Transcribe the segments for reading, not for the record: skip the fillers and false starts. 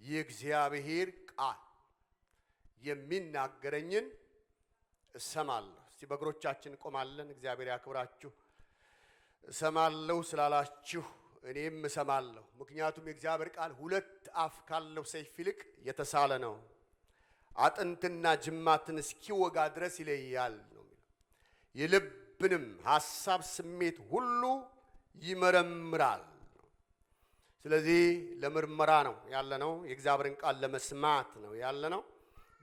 የእግዚአብሔር ቃል የሚናገረኝን እሰማለሁ። እስቲ በእግሮቻችን ቆማለን። እግዚአብሔር ያክብራችሁ። እሰማለሁ ስላላችሁ እኔም እሰማለሁ። ምክንያቱም የእግዚአብሔር ቃል ሁለት አፍ ካለው ሰይፍ ይልቅ የተሳለ ነው፣ አጥንትና ጅማትን እስኪወጋ ድረስ ይለያል ነው የሚለው። የልብንም ሐሳብ ስሜት ሁሉ ይመረምራል። ስለዚህ ለምርመራ ነው ያለነው። የእግዚአብሔርን ቃል ለመስማት ነው ያለነው።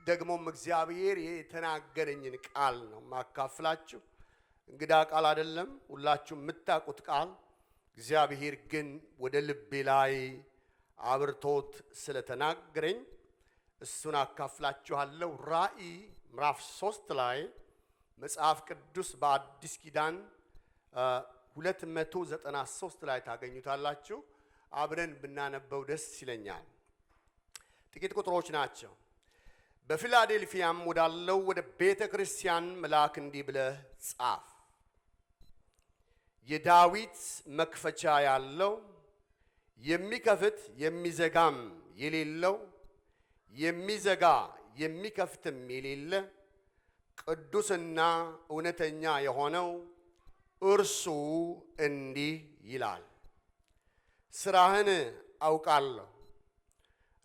ደግሞም እግዚአብሔር የተናገረኝን ቃል ነው ማካፍላችሁ። እንግዳ ቃል አይደለም፣ ሁላችሁ የምታውቁት ቃል። እግዚአብሔር ግን ወደ ልቤ ላይ አብርቶት ስለተናገረኝ እሱን አካፍላችኋለሁ። ራእይ ምዕራፍ 3 ላይ መጽሐፍ ቅዱስ በአዲስ ኪዳን 293 ላይ ታገኙታላችሁ። አብረን ብናነበው ደስ ይለኛል። ጥቂት ቁጥሮች ናቸው። በፊላዴልፊያም ወዳለው ወደ ቤተ ክርስቲያን መልአክ እንዲህ ብለህ ጻፍ። የዳዊት መክፈቻ ያለው የሚከፍት የሚዘጋም የሌለው የሚዘጋ የሚከፍትም የሌለ ቅዱስና እውነተኛ የሆነው እርሱ እንዲህ ይላል፣ ሥራህን አውቃለሁ።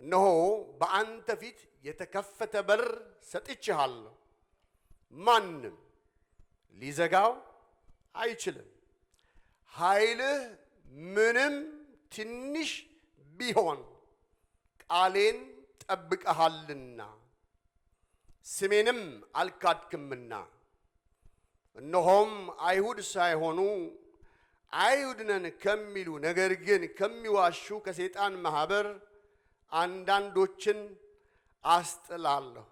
እነሆ በአንተ ፊት የተከፈተ በር ሰጥቼሃለሁ፣ ማንም ሊዘጋው አይችልም። ኃይልህ ምንም ትንሽ ቢሆን ቃሌን ጠብቀሃልና ስሜንም አልካድክምና። እነሆም አይሁድ ሳይሆኑ አይሁድ ነን ከሚሉ ነገር ግን ከሚዋሹ ከሰይጣን ማህበር አንዳንዶችን አስጥላለሁ።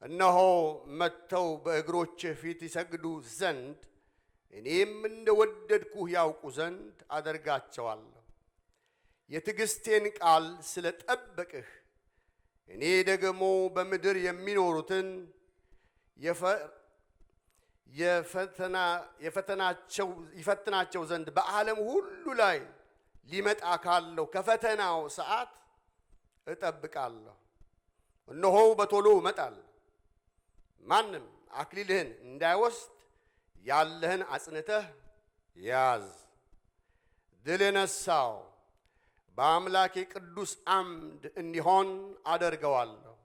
እነሆ መጥተው በእግሮችህ ፊት ይሰግዱ ዘንድ እኔም እንደወደድኩህ ያውቁ ዘንድ አደርጋቸዋለሁ። የትዕግስቴን ቃል ስለ ጠበቅህ እኔ ደግሞ በምድር የሚኖሩትን ይፈትናቸው ዘንድ በዓለም ሁሉ ላይ ሊመጣ ካለው ከፈተናው ሰዓት እጠብቃለሁ። እነሆ በቶሎ እመጣለሁ። ማንም አክሊልህን እንዳይወስድ ያለህን አጽንተህ ያዝ። ድል የነሳው በአምላኬ ቅዱስ አምድ እንዲሆን አደርገዋለሁ፣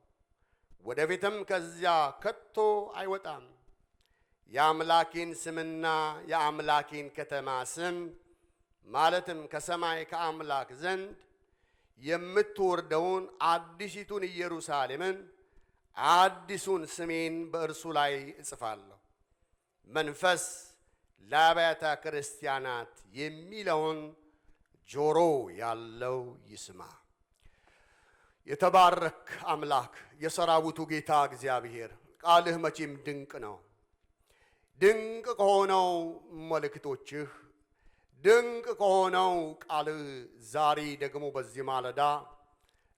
ወደፊትም ከዚያ ከቶ አይወጣም። የአምላኬን ስምና የአምላኬን ከተማ ስም ማለትም ከሰማይ ከአምላክ ዘንድ የምትወርደውን አዲሲቱን ኢየሩሳሌምን አዲሱን ስሜን በእርሱ ላይ እጽፋለሁ። መንፈስ ለአብያተ ክርስቲያናት የሚለውን ጆሮ ያለው ይስማ። የተባረክ አምላክ የሰራዊቱ ጌታ እግዚአብሔር ቃልህ መቼም ድንቅ ነው። ድንቅ ከሆነው መልእክቶችህ፣ ድንቅ ከሆነው ቃልህ ዛሬ ደግሞ በዚህ ማለዳ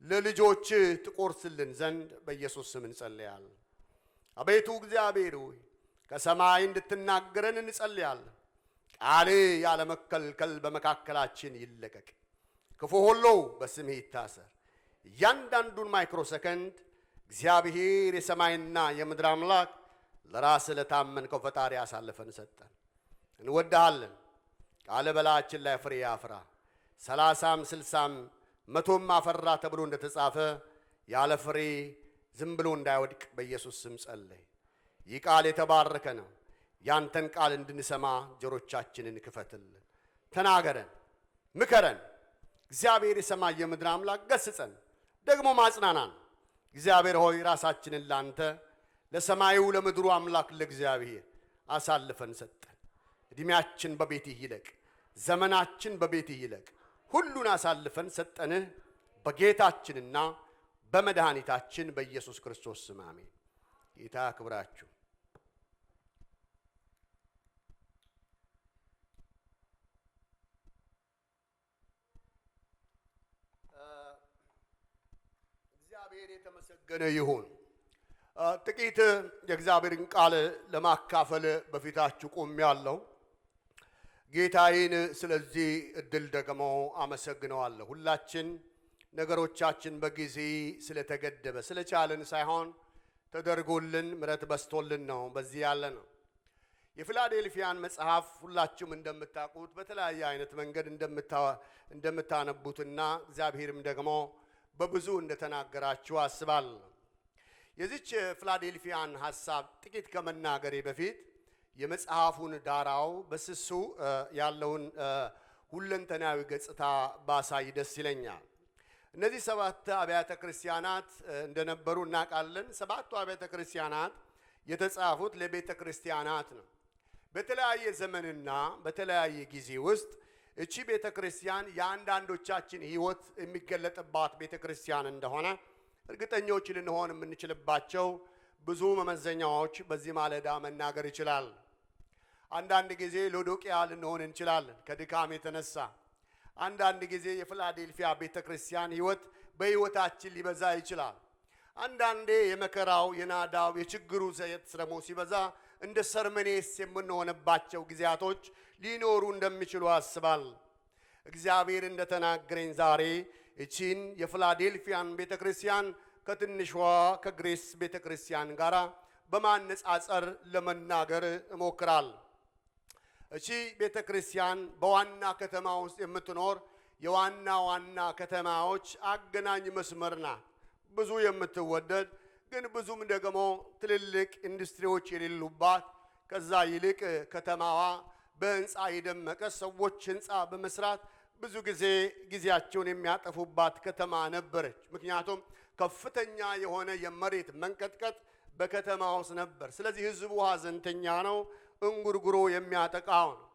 ለልጆችህ ትቆርስልን ዘንድ በኢየሱስ ስም እንጸልያለን። አቤቱ እግዚአብሔር ሆይ ከሰማይ እንድትናገረን እንጸልያለን። ቃልህ ያለመከልከል በመካከላችን ይለቀቅ። ክፉ ሁሉ በስምህ ይታሰር። እያንዳንዱን ማይክሮ ሰከንድ እግዚአብሔር የሰማይና የምድር አምላክ ለራስ ለታመንከው ፈጣሪ አሳልፈን ሰጠን። እንወድሃለን። ቃል በላያችን ላይ ፍሬ ያፍራ፣ 30 60 100 አፈራ ተብሎ እንደተጻፈ ያለ ፍሬ ዝም ብሎ እንዳይወድቅ በኢየሱስ ስም ጸለይ። ይህ ቃል የተባረከ ነው። ያንተን ቃል እንድንሰማ ጆሮቻችንን ክፈትልን። ተናገረን፣ ምከረን። እግዚአብሔር የሰማይ የምድር አምላክ ገስጸን፣ ደግሞ ማጽናናን። እግዚአብሔር ሆይ ራሳችንን ላንተ ለሰማዩ ለምድሩ አምላክ ለእግዚአብሔር አሳልፈን ሰጠን። እድሜያችን በቤትህ ይለቅ፣ ዘመናችን በቤትህ ይለቅ። ሁሉን አሳልፈን ሰጠንህ በጌታችንና በመድኃኒታችን በኢየሱስ ክርስቶስ ስም አሜን። ጌታ ክብራችሁ እግዚአብሔር የተመሰገነ ይሁን። ጥቂት የእግዚአብሔርን ቃል ለማካፈል በፊታችሁ ቆሜያለሁ። ጌታዬን ስለዚህ እድል ደግሞ አመሰግነዋለሁ። ሁላችን ነገሮቻችን በጊዜ ስለተገደበ ስለቻለን ሳይሆን ተደርጎልን ምሕረት በስቶልን ነው በዚህ ያለ ነው። የፊላዴልፊያን መጽሐፍ ሁላችሁም እንደምታውቁት በተለያየ አይነት መንገድ እንደምታነቡትና እግዚአብሔርም ደግሞ በብዙ እንደተናገራችሁ አስባለሁ። የዚች ፊላዴልፊያን ሐሳብ ጥቂት ከመናገሬ በፊት የመጽሐፉን ዳራው በስሱ ያለውን ሁለንተናዊ ገጽታ ባሳይ ደስ ይለኛል። እነዚህ 7 አብያተ ክርስቲያናት እንደነበሩ እናውቃለን። 7ቱ አብያተ ክርስቲያናት የተጻፉት ለቤተ ክርስቲያናት ነው። በተለያየ ዘመንና በተለያየ ጊዜ ውስጥ እቺ ቤተ ክርስቲያን የአንዳንዶቻችን ሕይወት የሚገለጥባት ቤተ ክርስቲያን እንደሆነ እርግጠኞች ልንሆን የምንችልባቸው ብዙ መመዘኛዎች በዚህ ማለዳ መናገር ይችላል። አንዳንድ ጊዜ ሎዶቅያ ልንሆን እንችላለን ከድካም የተነሳ። አንዳንድ ጊዜ የፊላዴልፊያ ቤተ ክርስቲያን ሕይወት በሕይወታችን ሊበዛ ይችላል። አንዳንዴ የመከራው የናዳው የችግሩ ዘይት ደግሞ ሲበዛ እንደ ሰርመኔስ የምንሆንባቸው ጊዜያቶች ሊኖሩ እንደሚችሉ አስባል። እግዚአብሔር እንደተናገረኝ ዛሬ እቺን የፊላዴልፊያን ቤተ ክርስቲያን ከትንሿ ከግሬስ ቤተ ክርስቲያን ጋር በማነጻጸር ለመናገር እሞክራል። እቺ ቤተ ክርስቲያን በዋና ከተማ ውስጥ የምትኖር የዋና ዋና ከተማዎች አገናኝ መስመር ናት። ብዙ የምትወደድ ግን ብዙም ደግሞ ትልልቅ ኢንዱስትሪዎች የሌሉባት፣ ከዛ ይልቅ ከተማዋ በህንፃ የደመቀ ሰዎች ህንፃ በመስራት ብዙ ጊዜያቸውን የሚያጠፉባት ከተማ ነበረች። ምክንያቱም ከፍተኛ የሆነ የመሬት መንቀጥቀጥ በከተማ ውስጥ ነበር። ስለዚህ ህዝቡ ሀዘንተኛ ነው። እንጉርጉሮ የሚያጠቃው ነው።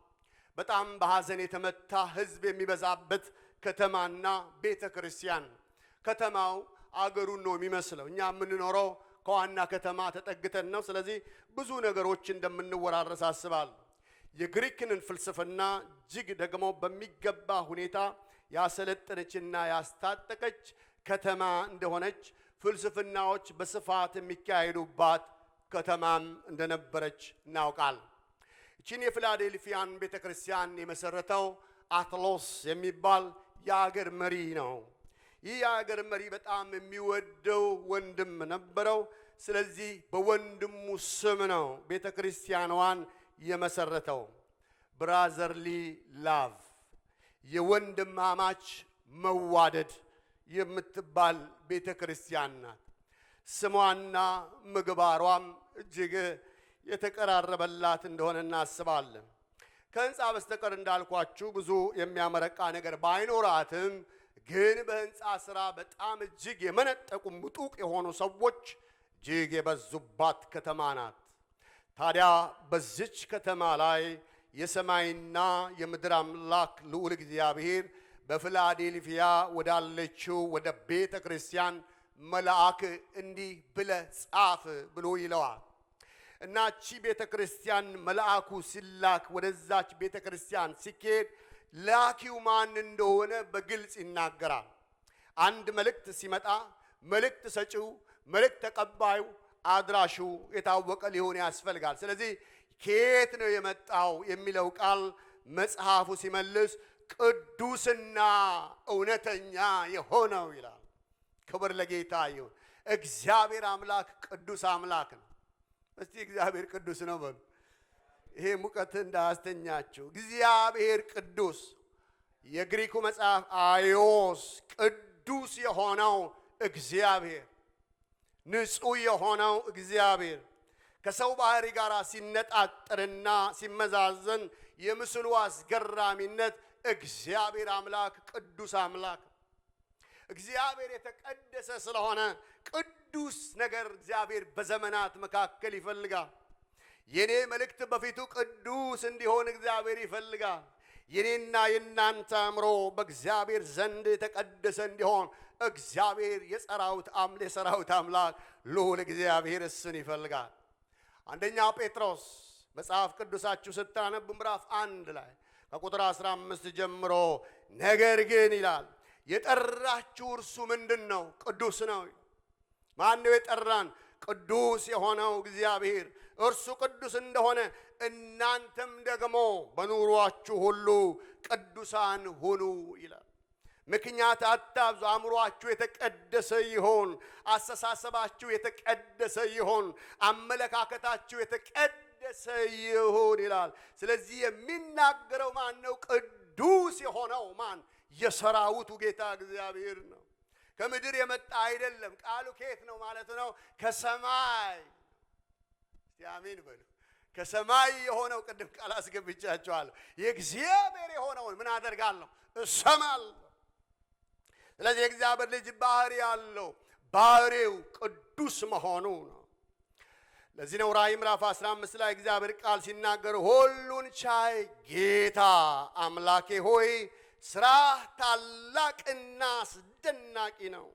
በጣም በሀዘን የተመታ ህዝብ የሚበዛበት ከተማና ቤተ ክርስቲያን። ከተማው አገሩን ነው የሚመስለው። እኛ የምንኖረው ከዋና ከተማ ተጠግተን ነው። ስለዚህ ብዙ ነገሮች እንደምንወራረስ አስባለሁ። የግሪክንን ፍልስፍና እጅግ ደግሞ በሚገባ ሁኔታ ያሰለጠነችና ያስታጠቀች ከተማ እንደሆነች፣ ፍልስፍናዎች በስፋት የሚካሄዱባት ከተማም እንደነበረች እናውቃል። እቺን የፊላዴልፊያን ቤተ ክርስቲያን የመሰረተው አትሎስ የሚባል የአገር መሪ ነው። ይህ የአገር መሪ በጣም የሚወደው ወንድም ነበረው። ስለዚህ በወንድሙ ስም ነው ቤተ ክርስቲያኗን የመሰረተው። ብራዘርሊ ላቭ የወንድማማች መዋደድ የምትባል ቤተ ክርስቲያን ናት። ስሟና ምግባሯም እጅግ የተቀራረበላት እንደሆነ እናስባለን። ከህንፃ በስተቀር እንዳልኳችሁ ብዙ የሚያመረቃ ነገር ባይኖራትም ግን በህንፃ ስራ በጣም እጅግ የመነጠቁ ምጡቅ የሆኑ ሰዎች እጅግ የበዙባት ከተማ ናት። ታዲያ በዚች ከተማ ላይ የሰማይና የምድር አምላክ ልዑል እግዚአብሔር በፊላዴልፊያ ወዳለችው ወደ ቤተ ክርስቲያን መልአክ እንዲህ ብለህ ጻፍ ብሎ ይለዋል። እና እቺ ቤተ ክርስቲያን መልአኩ ሲላክ ወደዛች ቤተ ክርስቲያን ሲኬድ ላኪው ማን እንደሆነ በግልጽ ይናገራል። አንድ መልእክት ሲመጣ መልእክት ሰጪው፣ መልእክት ተቀባዩ፣ አድራሹ የታወቀ ሊሆን ያስፈልጋል። ስለዚህ ከየት ነው የመጣው የሚለው ቃል መጽሐፉ ሲመልስ ቅዱስና እውነተኛ የሆነው ይላል። ክብር ለጌታ ይሁን። እግዚአብሔር አምላክ ቅዱስ አምላክ ነው። እስቲ እግዚአብሔር ቅዱስ ነው በሉ። ይሄ ሙቀት እንዳያስተኛችሁ። እግዚአብሔር ቅዱስ። የግሪኩ መጽሐፍ አይዮስ ቅዱስ የሆነው እግዚአብሔር፣ ንጹህ የሆነው እግዚአብሔር ከሰው ባህሪ ጋር ሲነጣጠርና ሲመዛዘን የምስሉ አስገራሚነት እግዚአብሔር አምላክ ቅዱስ አምላክ። እግዚአብሔር የተቀደሰ ስለሆነ ቅዱስ ነገር እግዚአብሔር በዘመናት መካከል ይፈልጋል። የኔ መልእክት በፊቱ ቅዱስ እንዲሆን እግዚአብሔር ይፈልጋል። የኔና የናንተ አእምሮ በእግዚአብሔር ዘንድ የተቀደሰ እንዲሆን እግዚአብሔር የሰራዊት አምላክ ልዑል እግዚአብሔር እሱን ይፈልጋል። አንደኛ ጴጥሮስ መጽሐፍ ቅዱሳችሁ ስታነቡ ምዕራፍ 1 ላይ ከቁጥር 15 ጀምሮ ነገር ግን ይላል የጠራችሁ እርሱ ምንድን ነው? ቅዱስ ነው። ማን ነው የጠራን? ቅዱስ የሆነው እግዚአብሔር። እርሱ ቅዱስ እንደሆነ እናንተም ደግሞ በኑሯችሁ ሁሉ ቅዱሳን ሁኑ ይላል። ምክንያት አታብዙ። አእምሮአችሁ የተቀደሰ ይሆን፣ አስተሳሰባችሁ የተቀደሰ ይሆን፣ አመለካከታችሁ የተቀደሰ ይሆን ይላል። ስለዚህ የሚናገረው ማን ነው? ቅዱስ የሆነው ማን? የሰራዊቱ ጌታ እግዚአብሔር ነው። ከምድር የመጣ አይደለም። ቃሉ ከየት ነው ማለት ነው? ከሰማይ። እስቲ አሜን በሉ። ከሰማይ የሆነው ቅድም ቃል አስገብቻችኋለሁ። የእግዚአብሔር የሆነውን ምን አደርጋለሁ? እሰማለሁ። ስለዚህ የእግዚአብሔር ልጅ ባህሪ ያለው ባህሪው ቅዱስ መሆኑ ነው። ለዚህ ነው ራእይ ምዕራፍ 15 ላይ እግዚአብሔር ቃል ሲናገር ሁሉን ቻይ ጌታ አምላኬ ሆይ ስራህ ታላቅና አስደናቂ ነው።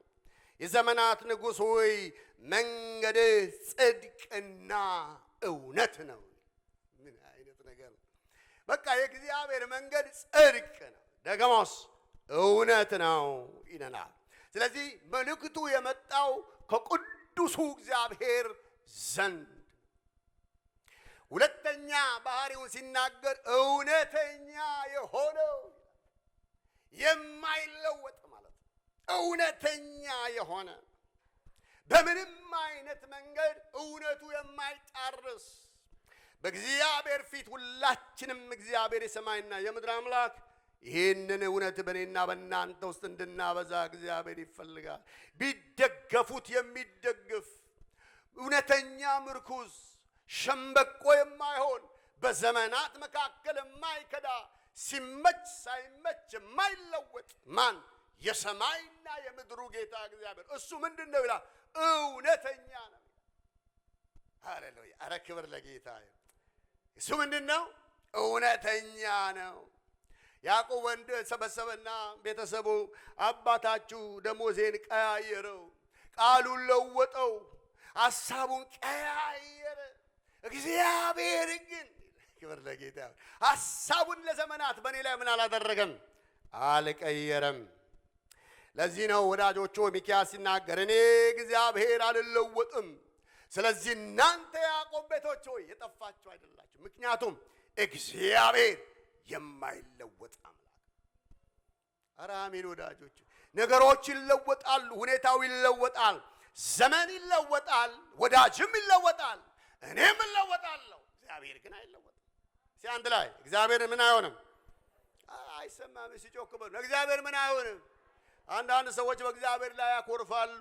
የዘመናት ንጉሥ ሆይ መንገድህ ጽድቅና እውነት ነው። ምን አይነት ነገር ነው! በቃ የእግዚአብሔር መንገድ ጽድቅ ነው፣ ደግሞስ እውነት ነው ይለናል። ስለዚህ መልእክቱ የመጣው ከቅዱሱ እግዚአብሔር ዘንድ። ሁለተኛ ባህሪውን ሲናገር እውነተኛ የሆነው የማይለወጥ ማለት ነው። እውነተኛ የሆነ በምንም አይነት መንገድ እውነቱ የማይጣርስ በእግዚአብሔር ፊት ሁላችንም እግዚአብሔር የሰማይና የምድር አምላክ ይህንን እውነት በእኔና በእናንተ ውስጥ እንድናበዛ እግዚአብሔር ይፈልጋል። ቢደገፉት የሚደግፍ እውነተኛ ምርኩዝ፣ ሸምበቆ የማይሆን በዘመናት መካከል የማይከዳ ሲመች ሳይመች የማይለወጥ ማን? የሰማይና የምድሩ ጌታ እግዚአብሔር። እሱ ምንድን ነው ይላል? እውነተኛ ነው። ሃሌሉያ! አረ ክብር ለጌታ። እሱ ምንድን ነው? እውነተኛ ነው። ያዕቆብ ወንድ ሰበሰበና ቤተሰቡ አባታችሁ ደሞዜን ቀያየረው፣ ቃሉን ለወጠው፣ ሐሳቡን ቀያየረ። እግዚአብሔር ግን ክብር ለጌታ ሐሳቡን ለዘመናት በእኔ ላይ ምን አላደረገም? አልቀየረም። ለዚህ ነው ወዳጆቹ ሚክያስ ሲናገር እኔ እግዚአብሔር አልለወጥም፣ ስለዚህ እናንተ ያዕቆብ ቤቶች ሆይ የጠፋችሁ አይደላችሁ። ምክንያቱም እግዚአብሔር የማይለወጥ አምላክ። ኧረ አሜን ወዳጆች። ነገሮች ይለወጣሉ፣ ሁኔታው ይለወጣል፣ ዘመን ይለወጣል፣ ወዳጅም ይለወጣል፣ እኔም እለወጣለሁ። እግዚአብሔር ግን አይለወጥም። እስኪ አንድ ላይ እግዚአብሔር ምን አይሆንም? አይሰማም። ሲጮክ በሉ እግዚአብሔር ምን አይሆንም? አንዳንድ ሰዎች በእግዚአብሔር ላይ ያኮርፋሉ።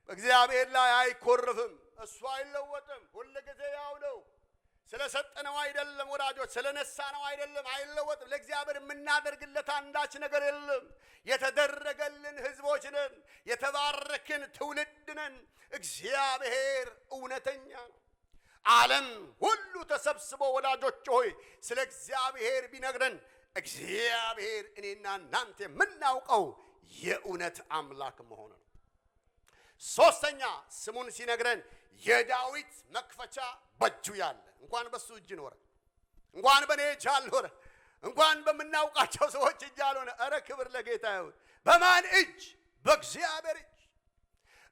በእግዚአብሔር ላይ አይኮርፍም። እሱ አይለወጥም። ሁሉ ጊዜ ያው ነው። ስለሰጠነው አይደለም ወዳጆች፣ ስለነሳነው አይደለም፣ አይለወጥም። ለእግዚአብሔር የምናደርግለት አንዳች ነገር የለም። የተደረገልን ህዝቦች ነን፣ የተባረክን ትውልድ ነን። እግዚአብሔር እውነተኛ ነው። ዓለም ሁሉ ተሰብስቦ ወዳጆች ሆይ ስለ እግዚአብሔር ቢነግረን እግዚአብሔር እኔና እናንተ የምናውቀው የእውነት አምላክ መሆኑ ነው። ሶስተኛ ስሙን ሲነግረን የዳዊት መክፈቻ በእጁ ያለ። እንኳን በሱ እጅ ኖረ፣ እንኳን በኔ እጅ አልኖረ፣ እንኳን በምናውቃቸው ሰዎች እጅ አልሆነ። ኧረ ክብር ለጌታ ይሁን። በማን እጅ? በእግዚአብሔር እጅ።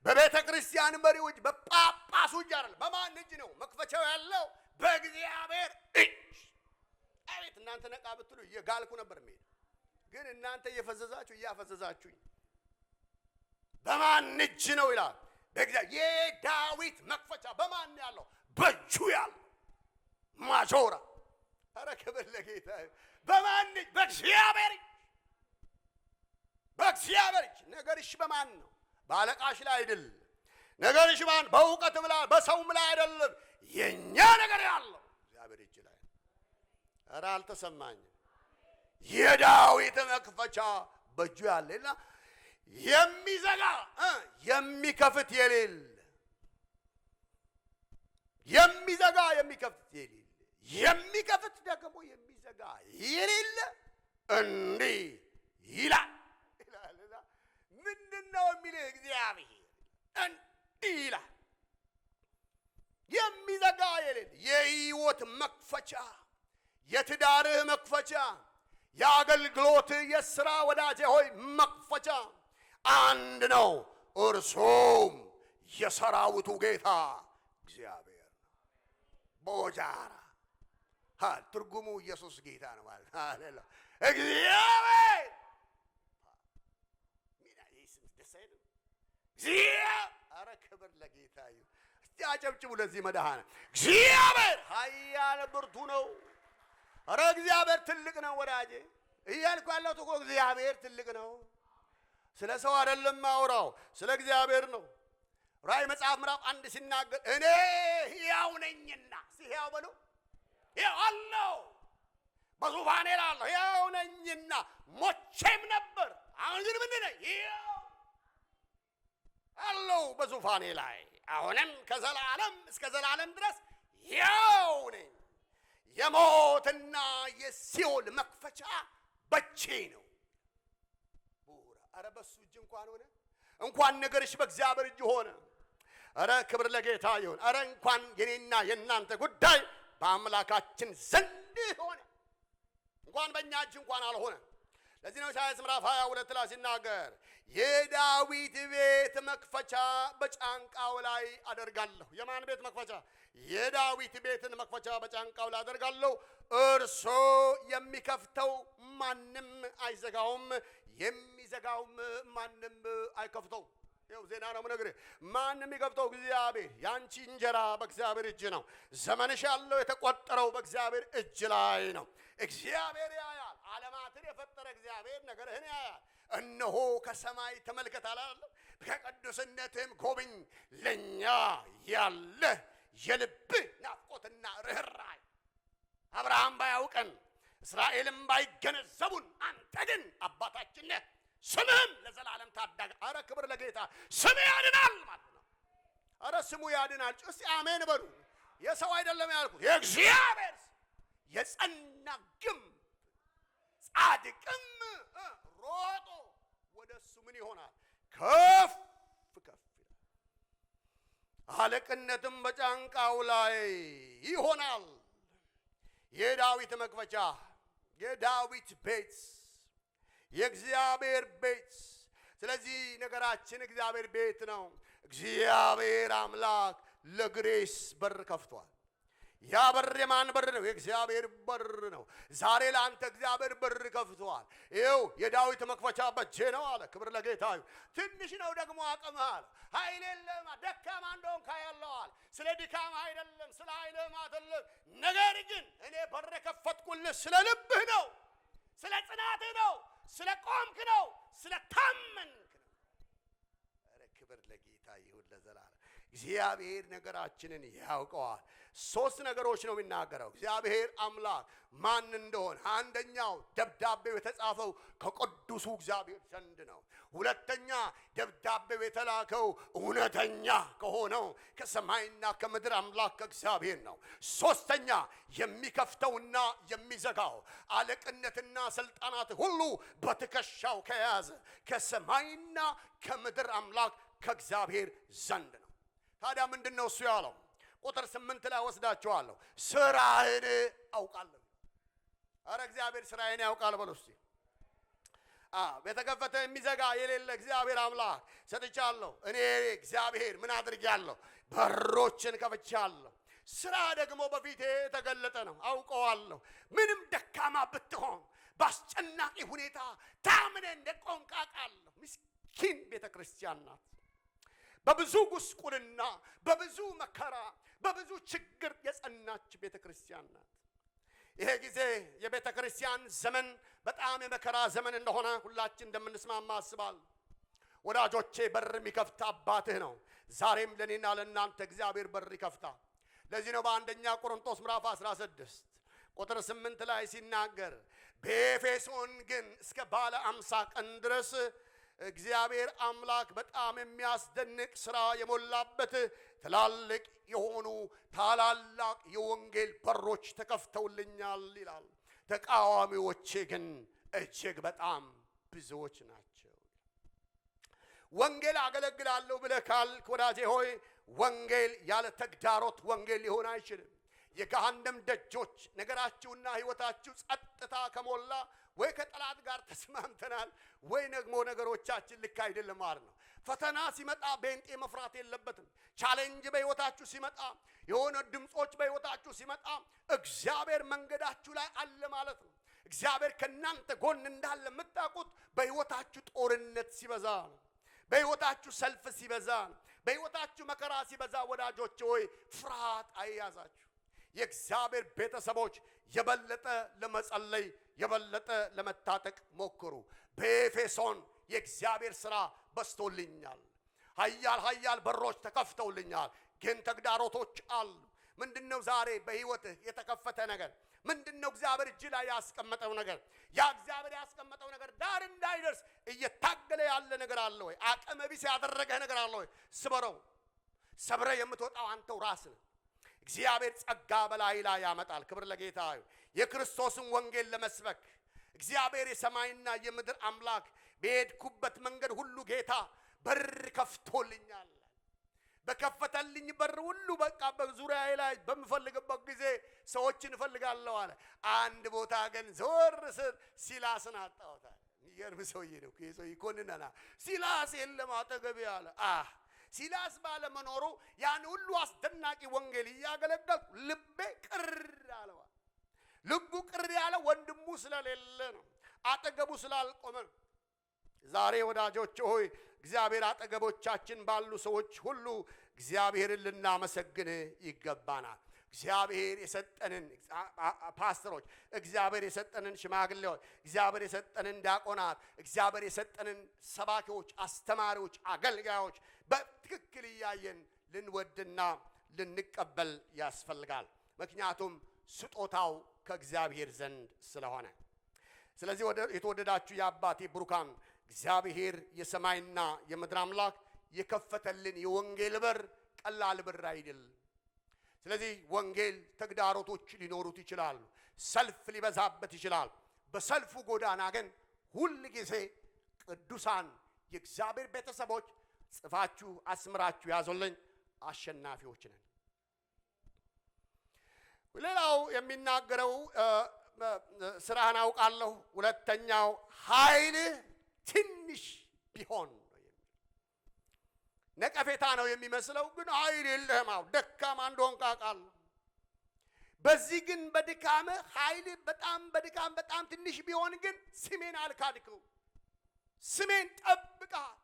በቤተ ክርስቲያን መሪው እጅ፣ በጳጳሱ እጅ አይደለም። በማን እጅ ነው መክፈቻው ያለው? በእግዚአብሔር እጅ። አቤት እናንተ ነቃ ብትሉ እየጋልኩ ነበር ምን ግን እናንተ እየፈዘዛችሁ እያፈዘዛችሁኝ። በማን እጅ ነው ይላል? በእግዚአብሔር። የዳዊት መክፈቻ በማን ያለው? በእጁ ያለው ማጆራ። ኧረ ክብር ለጌታ። በማን እጅ? በእግዚአብሔር እጅ። በእግዚአብሔር እጅ። ነገርሽ በማን ነው? ባለቃሽ ላይ አይደለም። ነገርሽ ማን? በእውቀትም ላይ በሰውም ላይ አይደለም። የኛ ነገር ያለው እግዚአብሔር እጅ ላይ። ኧረ አልተሰማኝም። የዳዊት መክፈቻ በእጁ ያለና የሚዘጋ የሚከፍት የሌለ፣ የሚዘጋ የሚከፍት የሌለ፣ የሚከፍት ደግሞ የሚዘጋ የሌለ እንዲህ ይላል። ምንድነው የሚልህ? እግዚአብሔር እንዲህ ይላል። የሚዘጋ የሌለ የሕይወት መክፈቻ፣ የትዳርህ መክፈቻ፣ የአገልግሎት የሥራ ወዳጄ ሆይ መክፈቻ አንድ ነው። እርሱም የሰራዊቱ ጌታ እግዚአብሔር ነው። ቦጃራ ትርጉሙ ኢየሱስ ጌታ ነው ማለት ሃሌሉያ። እግዚአብሔር ኧረ ክብር ለጌታ ይሁን። እስቲ አጨብጭቡ ለዚህ መድኃኔ እግዚአብሔር ኃያል ብርቱ ነው። ኧረ እግዚአብሔር ትልቅ ነው ወዳጄ። እያልኩ ያለሁት እኮ እግዚአብሔር ትልቅ ነው። ስለ ሰው አይደለም ማውራው፣ ስለ እግዚአብሔር ነው። ራእይ መጽሐፍ ምዕራፍ 1 ሲናገር እኔ ሕያው ነኝና ሕያው በሉ ሕያው አለው በዙፋኔ ላለሁ ሕያው ነኝና ሞቼም ነበር፣ አሁን ግን ምንድን ነኝ? ሕያው አለው በዙፋኔ ላይ አሁንም ከዘላለም እስከ ዘላለም ድረስ ሕያው ነኝ። የሞትና የሲኦል መክፈቻ በእጄ ነው። ኧረ በሱ እጅ እንኳን ነገርሽ በእግዚአብሔር እጅ ሆነ። ኧረ ክብር ለጌታ ይሁን። ኧረ እንኳን የኔና የእናንተ ጉዳይ በአምላካችን ዘንድ ሆነ፣ እንኳን በእኛ እጅ እንኳን አልሆነ። ለዚህ ነው ኢሳይያስ ምዕራፍ 22 ላይ ሲናገር የዳዊት ቤት መክፈቻ በጫንቃው ላይ አደርጋለሁ። የማን ቤት መክፈቻ? የዳዊት ቤትን መክፈቻ በጫንቃው ላይ አደርጋለሁ። እርሱ የሚከፍተው ማንም አይዘጋውም፣ የሚዘጋውም ማንም አይከፍተው። ይኸው ዜና ነው የምነግርህ። ማንም የሚከፍተው እግዚአብሔር። ያንቺ እንጀራ በእግዚአብሔር እጅ ነው። ዘመንሽ ያለው የተቆጠረው በእግዚአብሔር እጅ ላይ ነው። እግዚአብሔር ያያል። ዓለማትን የፈጠረ እግዚአብሔር ነገርህን ያያል። እነሆ ከሰማይ ተመልከት አላለም? ከቅዱስነትም ጎብኝ። ለኛ ያለ የልብ ናፍቆትና ርኅራኄ አብርሃም ባያውቀን እስራኤልም ባይገነዘቡን አንተ ግን አባታችን ነህ፣ ስምህም ለዘላለም ታዳጊ። አረ ክብር ለጌታ። ስም ያድናል ማለት ነው። አረ ስሙ ያድናል። እስቲ አሜን በሉ። የሰው አይደለም ያልኩት የእግዚአብሔር የጸና ግንብ፣ ጻድቅም ሮጦ ወደ እሱ ምን ይሆናል? ከፍ ከፍ ይላል። አለቅነትም በጫንቃው ላይ ይሆናል። የዳዊት መክፈቻ፣ የዳዊት ቤት፣ የእግዚአብሔር ቤት። ስለዚህ ነገራችን እግዚአብሔር ቤት ነው። እግዚአብሔር አምላክ ለግሬስ በር ከፍቷል። ያ በር የማን በር ነው? የእግዚአብሔር በር ነው። ዛሬ ለአንተ እግዚአብሔር በር ከፍቷል። ይኸው የዳዊት መክፈቻ በእጄ ነው አለ። ክብር ለጌታ ይሁን። ትንሽ ነው ደግሞ አቅምሃል። ኃይል የለም፣ ደካማ እንደሆንክ ያለዋል። ስለ ድካም አይደለም፣ ስለ ኃይልም አይደለም። ነገር ግን እኔ በር ከፈትኩልህ ስለ ልብህ ነው፣ ስለ ጽናትህ ነው፣ ስለ ቆምክ ነው፣ ስለ ታመንክ ነው። ኧረ ክብር ለጌታ ይሁን ለዘላለም። እግዚአብሔር ነገራችንን ያውቀዋል። ሶስት ነገሮች ነው የሚናገረው እግዚአብሔር አምላክ ማን እንደሆነ። አንደኛው ደብዳቤው የተጻፈው ከቅዱሱ እግዚአብሔር ዘንድ ነው። ሁለተኛ ደብዳቤው የተላከው እውነተኛ ከሆነው ከሰማይና ከምድር አምላክ ከእግዚአብሔር ነው። ሶስተኛ የሚከፍተውና የሚዘጋው አለቅነትና ስልጣናት ሁሉ በትከሻው ከያዘ ከሰማይና ከምድር አምላክ ከእግዚአብሔር ዘንድ ነው። ታዲያ ምንድነው እሱ ያለው? ቁጥር 8 ላይ ወስዳቸዋለሁ። ስራህን አውቃለሁ። አረ እግዚአብሔር ስራህን ያውቃል በሉ እስቲ። የተከፈተ የሚዘጋ የሌለ እግዚአብሔር አምላክ ሰጥቻለሁ። እኔ እግዚአብሔር ምን አድርጌያለሁ? በሮችን ከፍቻለሁ። ስራ ደግሞ በፊቴ የተገለጠ ነው፣ አውቀዋለሁ። ምንም ደካማ ብትሆን በአስጨናቂ ሁኔታ ታምነ እንደቆምክ አውቃለሁ። ምስኪን ቤተ ክርስቲያን ናት። በብዙ ጉስቁልና፣ በብዙ መከራ፣ በብዙ ችግር የጸናች ቤተ ክርስቲያን ናት። ይሄ ጊዜ የቤተ ክርስቲያን ዘመን በጣም የመከራ ዘመን እንደሆነ ሁላችን እንደምንስማማ አስባለሁ። ወዳጆቼ በር የሚከፍት አባትህ ነው። ዛሬም ለኔና ለእናንተ እግዚአብሔር በር ይከፍታል። ለዚህ ነው በአንደኛ ቆሮንቶስ ምዕራፍ 16 ቁጥር 8 ላይ ሲናገር በኤፌሶን ግን እስከ ባለ 50 ቀን ድረስ እግዚአብሔር አምላክ በጣም የሚያስደንቅ ሥራ የሞላበት ትላልቅ የሆኑ ታላላቅ የወንጌል በሮች ተከፍተውልኛል ይላል። ተቃዋሚዎቼ ግን እጅግ በጣም ብዙዎች ናቸው። ወንጌል አገለግላለሁ ብለህ ካልክ ወዳጄ ሆይ ወንጌል ያለ ተግዳሮት ወንጌል ሊሆን አይችልም። የገሃነም ደጆች ነገራችሁና ሕይወታችሁ ጸጥታ ከሞላ ወይ ከጠላት ጋር ተስማምተናል ወይ ደግሞ ነገሮቻችን ልክ አይደለም ማለት ነው። ፈተና ሲመጣ ቤንጤ መፍራት የለበትም። ቻሌንጅ በሕይወታችሁ ሲመጣ፣ የሆነ ድምጾች በሕይወታችሁ ሲመጣ እግዚአብሔር መንገዳችሁ ላይ አለ ማለት ነው። እግዚአብሔር ከእናንተ ጎን እንዳለ የምታውቁት በሕይወታችሁ ጦርነት ሲበዛ ነው። በሕይወታችሁ ሰልፍ ሲበዛ፣ በሕይወታችሁ መከራ ሲበዛ ወዳጆች ሆይ ፍርሃት አይያዛችሁ። የእግዚአብሔር ቤተሰቦች የበለጠ ለመጸለይ የበለጠ ለመታጠቅ ሞክሩ። በኤፌሶን የእግዚአብሔር ሥራ በስቶልኛል፣ ኃያል በሮች ተከፍተውልኛል፣ ግን ተግዳሮቶች አሉ። ምንድነው ዛሬ በሕይወትህ የተከፈተ ነገር? ምንድነው እግዚአብሔር እጅ ላይ ያስቀመጠው ነገር? ያ እግዚአብሔር ያስቀመጠው ነገር ዳር እንዳይደርስ እየታገለ ያለ ነገር አለ ወይ? አቅመ ቢስ ያደረገህ ነገር አለ ወይ? ስበረው። ሰብረ የምትወጣው አንተው ራስህ። እግዚአብሔር ጸጋ በላይ ላይ ያመጣል። ክብር ለጌታ ይሁን። የክርስቶስን ወንጌል ለመስበክ እግዚአብሔር የሰማይና የምድር አምላክ በሄድኩበት መንገድ ሁሉ ጌታ በር ከፍቶልኛል። በከፈተልኝ በር ሁሉ በቃ በዙሪያዬ ላይ በምፈልግበት ጊዜ ሰዎችን እፈልጋለሁ አለ። አንድ ቦታ ግን ዞር ስል ሲላስን አጣሁት። የሚገርም ሰውዬ ነው። ሰው ይኮንነና ሲላስ የለም አጠገቤ አለ። ሲላስ ባለመኖሩ ያን ሁሉ አስደናቂ ወንጌል እያገለገልኩ ልቤ ቅር አለዋ። ልቡ ቅር ያለ ወንድሙ ስለሌለ ነው፣ አጠገቡ ስላልቆመ። ዛሬ ወዳጆች ሆይ እግዚአብሔር አጠገቦቻችን ባሉ ሰዎች ሁሉ እግዚአብሔርን ልናመሰግን ይገባናል። እግዚአብሔር የሰጠንን ፓስተሮች፣ እግዚአብሔር የሰጠንን ሽማግሌዎች፣ እግዚአብሔር የሰጠንን ዲያቆናት፣ እግዚአብሔር የሰጠንን ሰባኪዎች፣ አስተማሪዎች፣ አገልጋዮች በትክክል እያየን ልንወድና ልንቀበል ያስፈልጋል። ምክንያቱም ስጦታው ከእግዚአብሔር ዘንድ ስለሆነ። ስለዚህ የተወደዳችሁ የአባቴ ብሩካን እግዚአብሔር የሰማይና የምድር አምላክ የከፈተልን የወንጌል በር ቀላል በር አይደለም። ስለዚህ ወንጌል ተግዳሮቶች ሊኖሩት ይችላሉ፣ ሰልፍ ሊበዛበት ይችላል። በሰልፉ ጎዳና ግን ሁል ጊዜ ቅዱሳን የእግዚአብሔር ቤተሰቦች ጽፋችሁ አስምራችሁ ያዙልኝ፣ አሸናፊዎች ነን። ሌላው የሚናገረው ስራህን አውቃለሁ። ሁለተኛው ኃይል ትንሽ ቢሆን ነው። ነቀፌታ ነው የሚመስለው፣ ግን ኃይል የለህም፣ ደካማ እንደሆንክ አውቃለሁ። በዚህ ግን በድካም ኃይል በጣም ትንሽ ቢሆን ግን ስሜን አልካድከው፣ ስሜን ጠብቀሃል።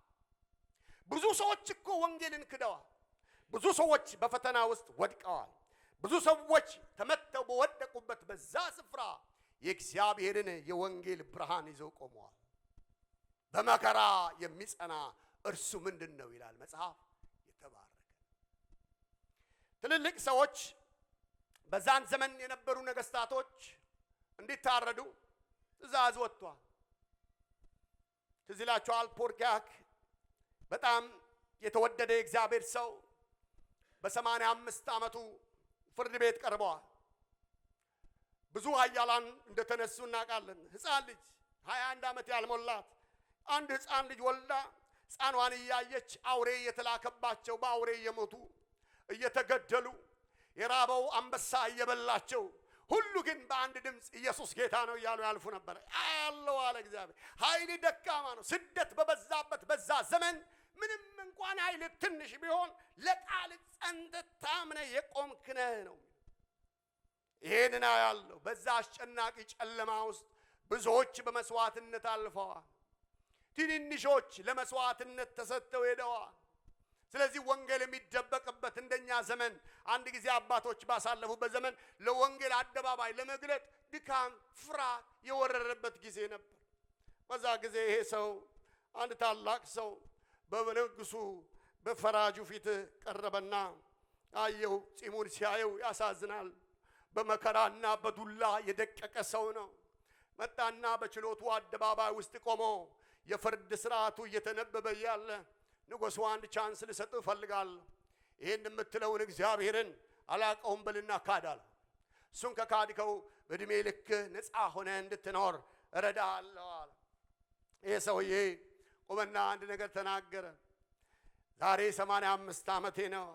ብዙ ሰዎች እኮ ወንጌልን ክደዋል። ብዙ ሰዎች በፈተና ውስጥ ወድቀዋል። ብዙ ሰዎች ተመተው በወደቁበት በዛ ስፍራ የእግዚአብሔርን የወንጌል ብርሃን ይዘው ቆመዋል። በመከራ የሚጸና እርሱ ምንድን ነው ይላል መጽሐፍ? የተባረከ። ትልልቅ ሰዎች በዛን ዘመን የነበሩ ነገስታቶች እንዲታረዱ ትእዛዝ ወጥቷል። ትዝ ይላችኋል። ፖርኪያክ በጣም የተወደደ የእግዚአብሔር ሰው በ85 ዓመቱ ፍርድ ቤት ቀርበዋል። ብዙ ኃያላን እንደተነሱ እናውቃለን። ሕፃን ልጅ 21 ዓመት ያልሞላት አንድ ሕፃን ልጅ ወልዳ ሕፃኗን እያየች አውሬ እየተላከባቸው በአውሬ እየሞቱ እየተገደሉ የራበው አንበሳ እየበላቸው ሁሉ ግን በአንድ ድምፅ ኢየሱስ ጌታ ነው እያሉ ያልፉ ነበር። አያለው አለ እግዚአብሔር። ኃይል ደካማ ነው። ስደት በበዛበት በዛ ዘመን ምንም እንኳን ኃይል ትንሽ ቢሆን ለቃል ጸንተህ ታምነህ የቆምክ ነህ ነው። ይሄንን ያለው በዛ አስጨናቂ ጨለማ ውስጥ ብዙዎች በመስዋዕትነት አልፈዋል። ትንንሾች ለመስዋዕትነት ተሰጥተው ሄደዋል። ስለዚህ ወንጌል የሚደበቅበት እንደኛ ዘመን አንድ ጊዜ አባቶች ባሳለፉበት ዘመን ለወንጌል አደባባይ ለመግለጥ ድካም፣ ፍርሃት የወረረበት ጊዜ ነበር። በዛ ጊዜ ይሄ ሰው አንድ ታላቅ ሰው በንጉሡ በፈራጁ ፊት ቀረበና አየው። ጺሙን ሲያየው ያሳዝናል። በመከራና በዱላ የደቀቀ ሰው ነው። መጣና በችሎቱ አደባባይ ውስጥ ቆሞ የፍርድ ስርዓቱ እየተነበበ ያለ ንጉሡ አንድ ቻንስ ልሰጥ እፈልጋለሁ። ይሄን የምትለውን እግዚአብሔርን አላቀውም በልና ካዳል። እሱን ከካድከው እድሜ ልክ ነፃ ሆነ እንድትኖር እረዳለሁ አለ። ይሄ ሰውዬ ቆመና አንድ ነገር ተናገረ። ዛሬ 85 ዓመቴ ነው።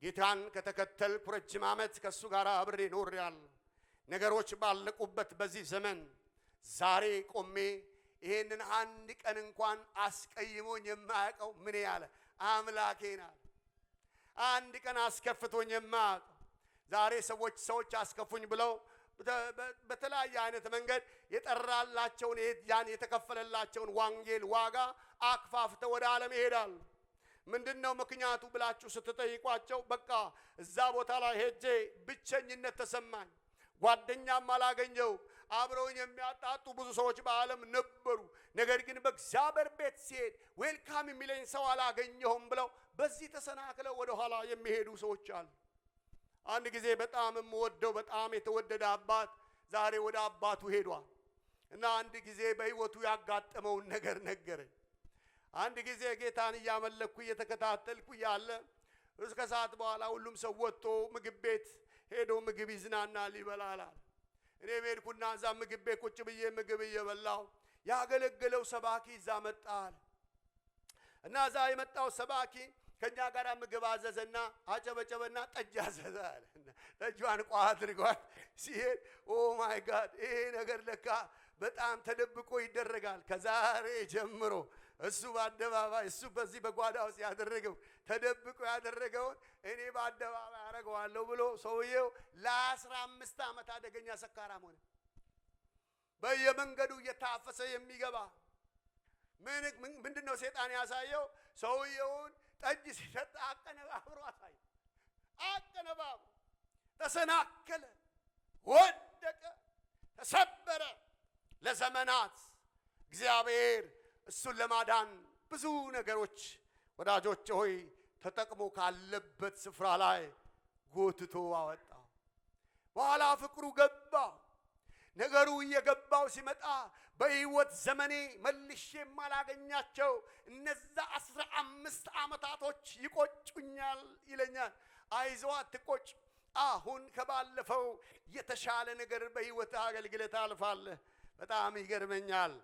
ጌታን ከተከተልኩ ረጅም ዓመት ከሱ ጋር አብሬ ኖሬያለሁ። ነገሮች ባለቁበት በዚህ ዘመን ዛሬ ቆሜ ይሄንን አንድ ቀን እንኳን አስቀይሞኝ የማያውቀው ምን ያለ አምላኬን አለ። አንድ ቀን አስከፍቶኝ የማያውቀው ዛሬ ሰዎች አስከፉኝ ብለው በተለያየ አይነት መንገድ የጠራላቸውን ያን የተከፈለላቸውን ወንጌል ዋጋ አክፋፍተው ወደ ዓለም ይሄዳሉ። ምንድነው ምክንያቱ ብላችሁ ስትጠይቋቸው በቃ እዛ ቦታ ላይ ሄጄ ብቸኝነት ተሰማኝ፣ ጓደኛም አላገኘው፣ አብረውኝ የሚያጣጡ ብዙ ሰዎች በዓለም ነበሩ፣ ነገር ግን በእግዚአብሔር ቤት ሲሄድ ዌልካም የሚለኝ ሰው አላገኘሁም ብለው በዚህ ተሰናክለው ወደ ኋላ የሚሄዱ ሰዎች አሉ። አንድ ጊዜ በጣም የምወደው በጣም የተወደደ አባት ዛሬ ወደ አባቱ ሄዷል እና አንድ ጊዜ በህይወቱ ያጋጠመውን ነገር ነገረኝ። አንድ ጊዜ ጌታን እያመለኩ እየተከታተልኩ ያለ እስከ ሰዓት በኋላ ሁሉም ሰው ወጥቶ ምግብ ቤት ሄዶ ምግብ ይዝናናል ይበላል። እኔ ሄድኩና እዛ ምግብ ቤት ቁጭ ብዬ ምግብ እየበላሁ ያገለገለው ሰባኪ እዛ መጣል እና እዛ የመጣው ሰባኪ ከኛ ጋር ምግብ አዘዘና አጨበጨበና ጠጅ አዘዘ። ጠጇን ቋ አድርጓል ሲሄድ ኦ ማይ ጋድ ይሄ ነገር ለካ በጣም ተደብቆ ይደረጋል። ከዛሬ ጀምሮ እሱ በአደባባይ እሱ በዚህ በጓዳ ውስጥ ያደረገው ተደብቆ ያደረገውን እኔ በአደባባይ አረጋዋለሁ ብሎ ሰውየው ለ15 ዓመት አደገኛ ሰካራም ሆነ። በየመንገዱ እየታፈሰ የሚገባ ምንድነው ሰይጣን ያሳየው? ሰውየውን ጠጅ ሲጠጣ አቀነባብሮ አሳየ። አቀነባብሮ ተሰናከለ፣ ወደቀ፣ ተሰበረ። ለዘመናት እግዚአብሔር እሱን ለማዳን ብዙ ነገሮች ወዳጆች ሆይ ተጠቅሞ ካለበት ስፍራ ላይ ጎትቶ አወጣው። በኋላ ፍቅሩ ገባ። ነገሩ እየገባው ሲመጣ በህይወት ዘመኔ መልሼ የማላገኛቸው እነዛ 15 ዓመታቶች ይቆጩኛል ይለኛል። አይዞህ አትቆጭ፣ አሁን ከባለፈው የተሻለ ነገር በህይወት አገልግለህ ታልፋለህ። በጣም ይገርመኛል።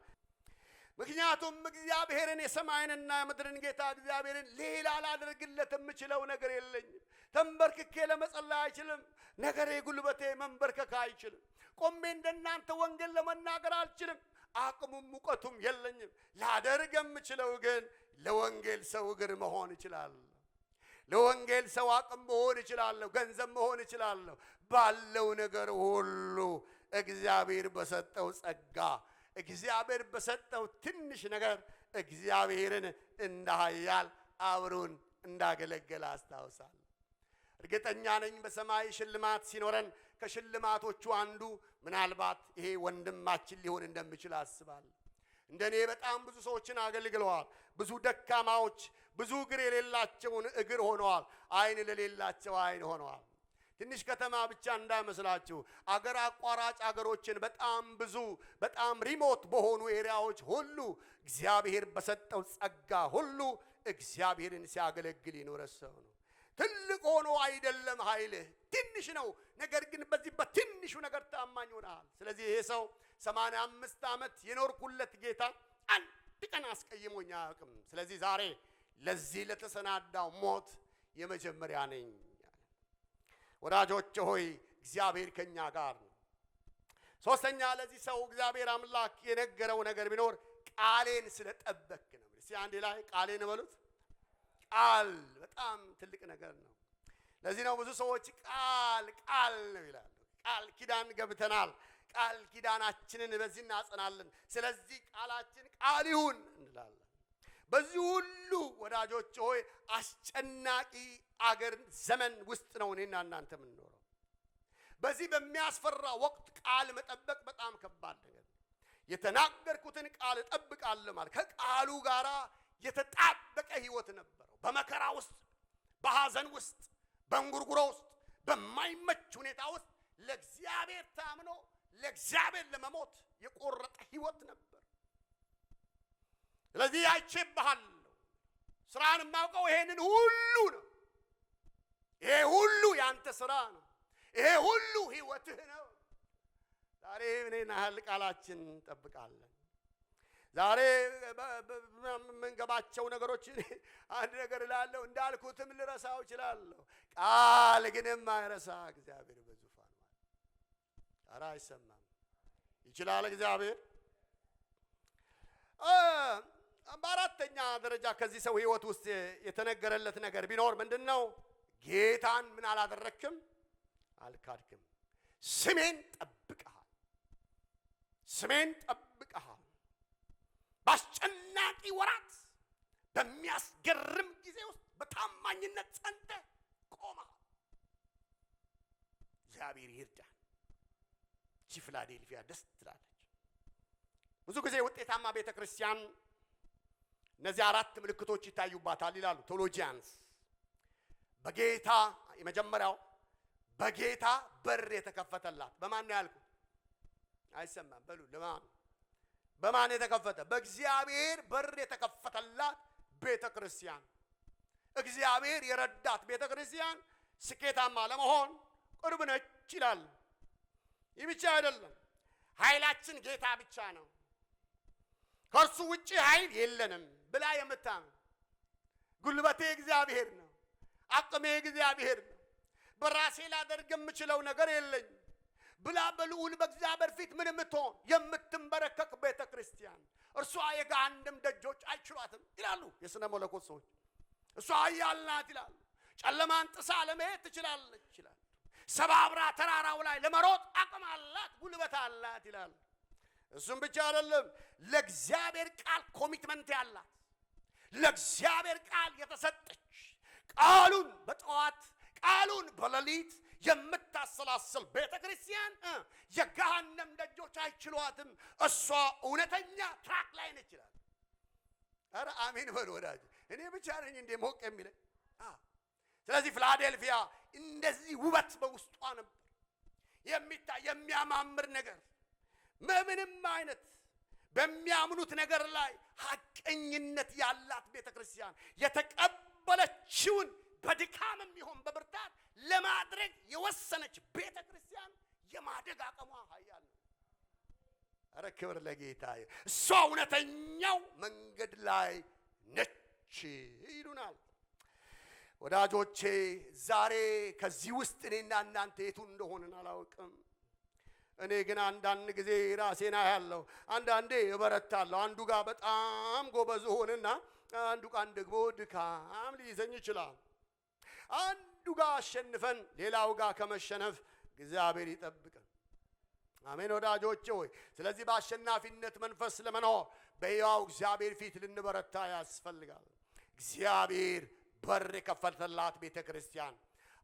ምክንያቱም እግዚአብሔርን የሰማይንና የምድርን ጌታ እግዚአብሔርን ሌላ ላደርግለት የምችለው ነገር የለኝም። ተንበርክኬ ለመጸለይ አይችልም። ነገሬ ጉልበቴ መንበርከክ አይችልም። ቆሜ እንደናንተ ወንጌል ለመናገር አልችልም። አቅሙም ሙቀቱም የለኝም። ላደርግ የምችለው ግን ለወንጌል ሰው እግር መሆን እችላለሁ። ለወንጌል ሰው አቅም መሆን እችላለሁ። ገንዘብ መሆን እችላለሁ። ባለው ነገር ሁሉ እግዚአብሔር በሰጠው ጸጋ እግዚአብሔር በሰጠው ትንሽ ነገር እግዚአብሔርን እንዳያል አብሮን እንዳገለገለ አስታውሳለሁ። እርግጠኛ ነኝ በሰማይ ሽልማት ሲኖረን ከሽልማቶቹ አንዱ ምናልባት ይሄ ወንድማችን ሊሆን እንደሚችል አስባለሁ። እንደኔ በጣም ብዙ ሰዎችን አገልግለዋል። ብዙ ደካማዎች ብዙ እግር የሌላቸውን እግር ሆነዋል። አይን ለሌላቸው አይን ሆነዋል። ትንሽ ከተማ ብቻ እንዳይመስላችሁ አገር አቋራጭ አገሮችን በጣም ብዙ በጣም ሪሞት በሆኑ ኤሪያዎች ሁሉ እግዚአብሔር በሰጠው ጸጋ ሁሉ እግዚአብሔርን ሲያገለግል የኖረ ሰው ነው። ትልቅ ሆኖ አይደለም ኃይልህ ትንሽ ነው። ነገር ግን በዚህ በትንሹ ነገር ታማኝ ሆነሃል። ስለዚህ ይሄ ሰው 85 ዓመት የኖርኩለት ጌታ አንድ ቀን አስቀይሞኝ አያውቅም። ስለዚህ ዛሬ ለዚህ ለተሰናዳው ሞት የመጀመሪያ ነኝ። ወዳጆች ሆይ እግዚአብሔር ከኛ ጋር ነው። ሶስተኛ ለዚህ ሰው እግዚአብሔር አምላክ የነገረው ነገር ቢኖር ቃሌን ስለጠበክ ነው። እስቲ አንዴ ላይ ቃሌን በሉት። ቃል በጣም ትልቅ ነገር ነው። ለዚህ ነው ብዙ ሰዎች ቃል ነው ይላሉ። ቃል ኪዳን ገብተናል፣ ቃል ኪዳናችንን በዚህ እናጸናለን፣ ስለዚህ ቃላችን ቃል ይሁን እንላለን። በዚህ ሁሉ ወዳጆች ሆይ አስጨናቂ አገር ዘመን ውስጥ ነው እኔና እናንተ የምንኖረው። በዚህ በሚያስፈራ ወቅት ቃል መጠበቅ በጣም ከባድ ነገር ነው። የተናገርኩትን ቃል እጠብቃለሁ ማለት ከቃሉ ጋር የተጣበቀ ህይወት ነበረው። በመከራ ውስጥ፣ በሐዘን ውስጥ፣ በእንጉርጉሮ ውስጥ፣ በማይመች ሁኔታ ውስጥ ለእግዚአብሔር ታምኖ ለእግዚአብሔር ለመሞት የቆረጠ ህይወት ነበር። ስለዚህ አይቼብሃለሁ። ስራን የማውቀው ይሄንን ሁሉ ነው። ይሄ ሁሉ ያንተ ስራ ነው። ይሄ ሁሉ ህይወትህ ነው። ዛሬ እኔና ቃላችን እንጠብቃለን። ዛሬ መንገባቸው ነገሮች አንድ ነገር እላለሁ፣ እንዳልኩትም ልረሳው እችላለሁ። ቃል ግን የማይረሳ እግዚአብሔር በዙፋኑ ኧረ አይሰማም። ይችላል እግዚአብሔር። በአራተኛ ደረጃ ከዚህ ሰው ህይወት ውስጥ የተነገረለት ነገር ቢኖር ምንድነው? ጌታን ምን አላደረክም? አልካድክም። ስሜን ጠብቀሃል። ስሜን ጠብቀሃል። በአስጨናቂ ወራት በሚያስገርም ጊዜ ውስጥ በታማኝነት ጸንተ ቆማ። እግዚአብሔር ይርዳን። ፊላዴልፊያ ደስ ትላለች። ብዙ ጊዜ ውጤታማ ቤተክርስቲያን እነዚህ አራት ምልክቶች ይታዩባታል ይላሉ ቴዎሎጂያንስ። በጌታ የመጀመሪያው በጌታ በር የተከፈተላት። በማን ነው ያልኩት? አይሰማም በሉ። በማን የተከፈተ? በእግዚአብሔር በር የተከፈተላት ቤተክርስቲያን። እግዚአብሔር የረዳት ቤተክርስቲያን ስኬታማ ለመሆን ቅርብ ነች ይላል። ይህ ብቻ አይደለም፣ ኃይላችን ጌታ ብቻ ነው፣ ከእርሱ ውጪ ኃይል የለንም ብላ የምታምን፣ ጉልበቴ እግዚአብሔር ነው፣ አቅሜ እግዚአብሔር ነው፣ በራሴ ላደርግ የምችለው ነገር የለኝም ብላ በልዑል በእግዚአብሔር ፊት ምን የምትሆን የምትንበረከክ ቤተክርስቲያን እርሷ የገሃነም ደጆች አይችሏትም ይላሉ የሥነ መለኮት ሰዎች። እሷ ኃያል ናት ይላሉ። ጨለማን ጥሳ ለመሄድ ትችላለች ይላሉ። ሰባብራ ተራራው ላይ ለመሮጥ አቅም አላት፣ ጉልበት አላት ይላሉ። እሱም ብቻ አይደለም፣ ለእግዚአብሔር ቃል ኮሚትመንት ያላት፣ ለእግዚአብሔር ቃል የተሰጠች፣ ቃሉን በጠዋት ቃሉን በሌሊት የምታሰላስል ቤተክርስቲያን የገሃነም ደጆች አይችሏትም። እሷ እውነተኛ ትራክ ላይ ነች ይላል። ኧረ አሜን በሉ ወዳጅ። እኔ ብቻ ነኝ እንደ ሞቅ የሚለኝ? ስለዚህ ፊላዴልፊያ እንደዚህ ውበት በውስጧ ነበር፣ የሚታይ የሚያማምር ነገር፣ ምንም አይነት በሚያምኑት ነገር ላይ ሐቀኝነት ያላት ቤተክርስቲያን፣ የተቀበለችውን በድካምም ይሁን በብርታት ለማድረግ የወሰነች ቤተክርስቲያን የማደግ አቅሟ ኃያል ነው። ኧረ ክብር ለጌታ። እሷ እውነተኛው መንገድ ላይ ነች ይሉናል። ወዳጆቼ ዛሬ ከዚህ ውስጥ እኔና እናንተ የቱ እንደሆንን አላውቅም። እኔ ግን አንዳንድ ጊዜ ራሴና ያለው አንዳንዴ እበረታለሁ። አንዱ ጋር በጣም ጎበዝ ሆነና አንዱ ጋር ደግሞ ድካም ሊይዘኝ ይችላል። አንዱ ጋር አሸንፈን ሌላው ጋር ከመሸነፍ እግዚአብሔር ይጠብቀን። አሜን ወዳጆቼ ሆይ። ስለዚህ በአሸናፊነት መንፈስ ለመኖር በሕያው እግዚአብሔር ፊት ልንበረታ ያስፈልጋል። እግዚአብሔር በር የከፈተላት ቤተክርስቲያን፣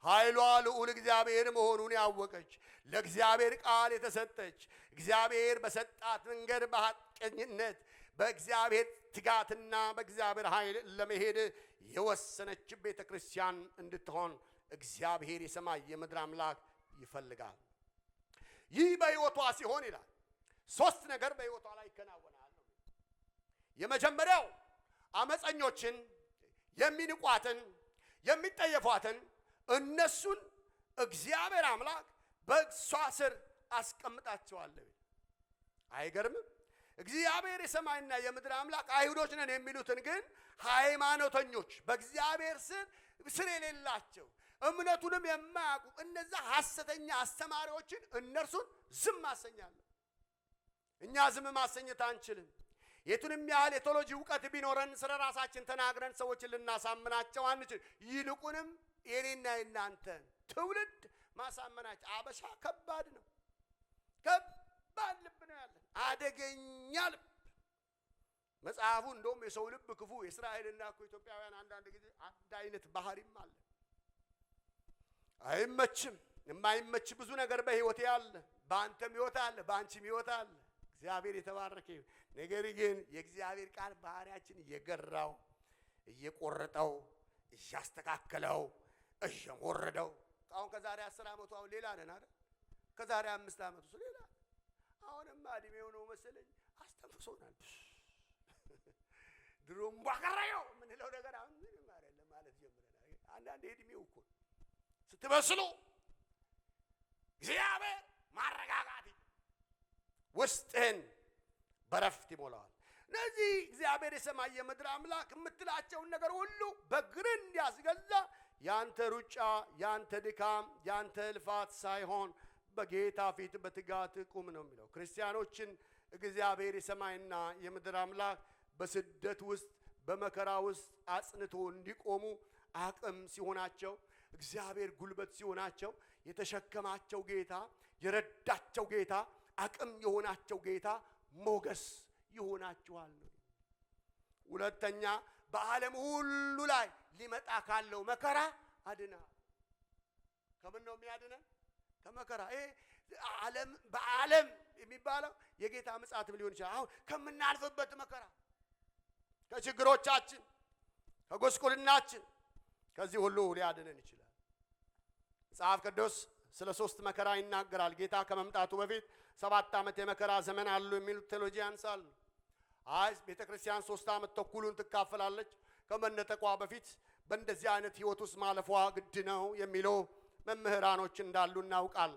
ኃይሏ ልዑል እግዚአብሔር መሆኑን ያወቀች፣ ለእግዚአብሔር ቃል የተሰጠች፣ እግዚአብሔር በሰጣት መንገድ በሐቀኝነት በእግዚአብሔር ትጋትና በእግዚአብሔር ኃይል ለመሄድ የወሰነች ቤተክርስቲያን እንድትሆን እግዚአብሔር የሰማይ የምድር አምላክ ይፈልጋል። ይህ በሕይወቷ ሲሆን ይላል ሶስት ነገር በሕይወቷ ላይ ይከናወናል። የመጀመሪያው አመፀኞችን፣ የሚንቋትን፣ የሚጠየፏትን እነሱን እግዚአብሔር አምላክ በእሷ ስር አስቀምጣቸዋለሁ። አይገርምም? እግዚአብሔር የሰማይና የምድር አምላክ አይሁዶች ነን የሚሉትን ግን ሃይማኖተኞች፣ በእግዚአብሔር ስር የሌላቸው እምነቱንም የማያውቁ እነዛ ሐሰተኛ አስተማሪዎችን እነርሱን ዝም አሰኛለሁ። እኛ ዝም ማሰኘት አንችልም። የቱንም ያህል የቴዎሎጂ ዕውቀት ቢኖረን ስለ ራሳችን ተናግረን ሰዎችን ልናሳምናቸው አንችል። ይልቁንም የኔና የናንተን ትውልድ ማሳመናቸው አበሻ ከባድ ነው። ከባድ ልብ ነው ያለን፣ አደገኛ ልብ። መጽሐፉ እንደውም የሰው ልብ ክፉ፣ የእስራኤልና ኢትዮጵያውያን አንዳንድ ጊዜ አንድ አይነት ባህሪም አለ። አይመችም። የማይመች ብዙ ነገር በህይወት ያለ፣ በአንተም ህይወት አለ፣ በአንቺም ህይወት አለ። እግዚአብሔር የተባረከ። ነገር ግን የእግዚአብሔር ቃል ባህሪያችን እየገራው እየቆረጠው እያስተካከለው እየሞረደው። አሁን ከዛሬ 10 ዓመቱ አሁን ሌላ ነን አይደል? ከዛሬ 5 ዓመቱ ሌላ። አሁንማ እድሜው ነው መሰለኝ አስተንፍሶናል። ድሮም ባቀራየው ምንለው ነገር አሁን ምንም አይደለም ማለት ጀምረናል። አንዳንድ እድሜው እኮ ስትበስሉ እግዚአብሔር ማረጋጋት ውስጥህን በረፍት ይሞላዋል። ስለዚህ እግዚአብሔር የሰማይ የምድር አምላክ የምትላቸውን ነገር ሁሉ በእግር እንዲያስገዛ ያንተ ሩጫ፣ ያንተ ድካም፣ ያንተ ልፋት ሳይሆን በጌታ ፊት በትጋት ቁም ነው የሚለው። ክርስቲያኖችን እግዚአብሔር የሰማይና የምድር አምላክ በስደት ውስጥ በመከራ ውስጥ አጽንቶ እንዲቆሙ አቅም ሲሆናቸው፣ እግዚአብሔር ጉልበት ሲሆናቸው፣ የተሸከማቸው ጌታ፣ የረዳቸው ጌታ፣ አቅም የሆናቸው ጌታ ሞገስ ይሆናቸዋል። ሁለተኛ በዓለም ሁሉ ላይ ሊመጣ ካለው መከራ አድነሃል። ከምን ነው የሚያድነን? ከመከራ። ይሄ ዓለም በዓለም የሚባለው የጌታ ምጽአትም ሊሆን ይችላል። አሁን ከምናልፍበት መከራ፣ ከችግሮቻችን፣ ከጎስቁልናችን፣ ከዚህ ሁሉ ሊያድነን ይችላል። መጽሐፍ ቅዱስ ስለ 3 መከራ ይናገራል። ጌታ ከመምጣቱ በፊት 7 ዓመት የመከራ ዘመን አሉ የሚሉት ቴዎሎጂያንስ አሉ። ቤተክርስቲያን 3 ዓመት ተኩሉን ትካፈላለች። ከመነጠቋ በፊት በእንደዚህ አይነት ህይወት ውስጥ ማለፏ ግድ ነው የሚሉ መምህራኖች እንዳሉ እናውቃል።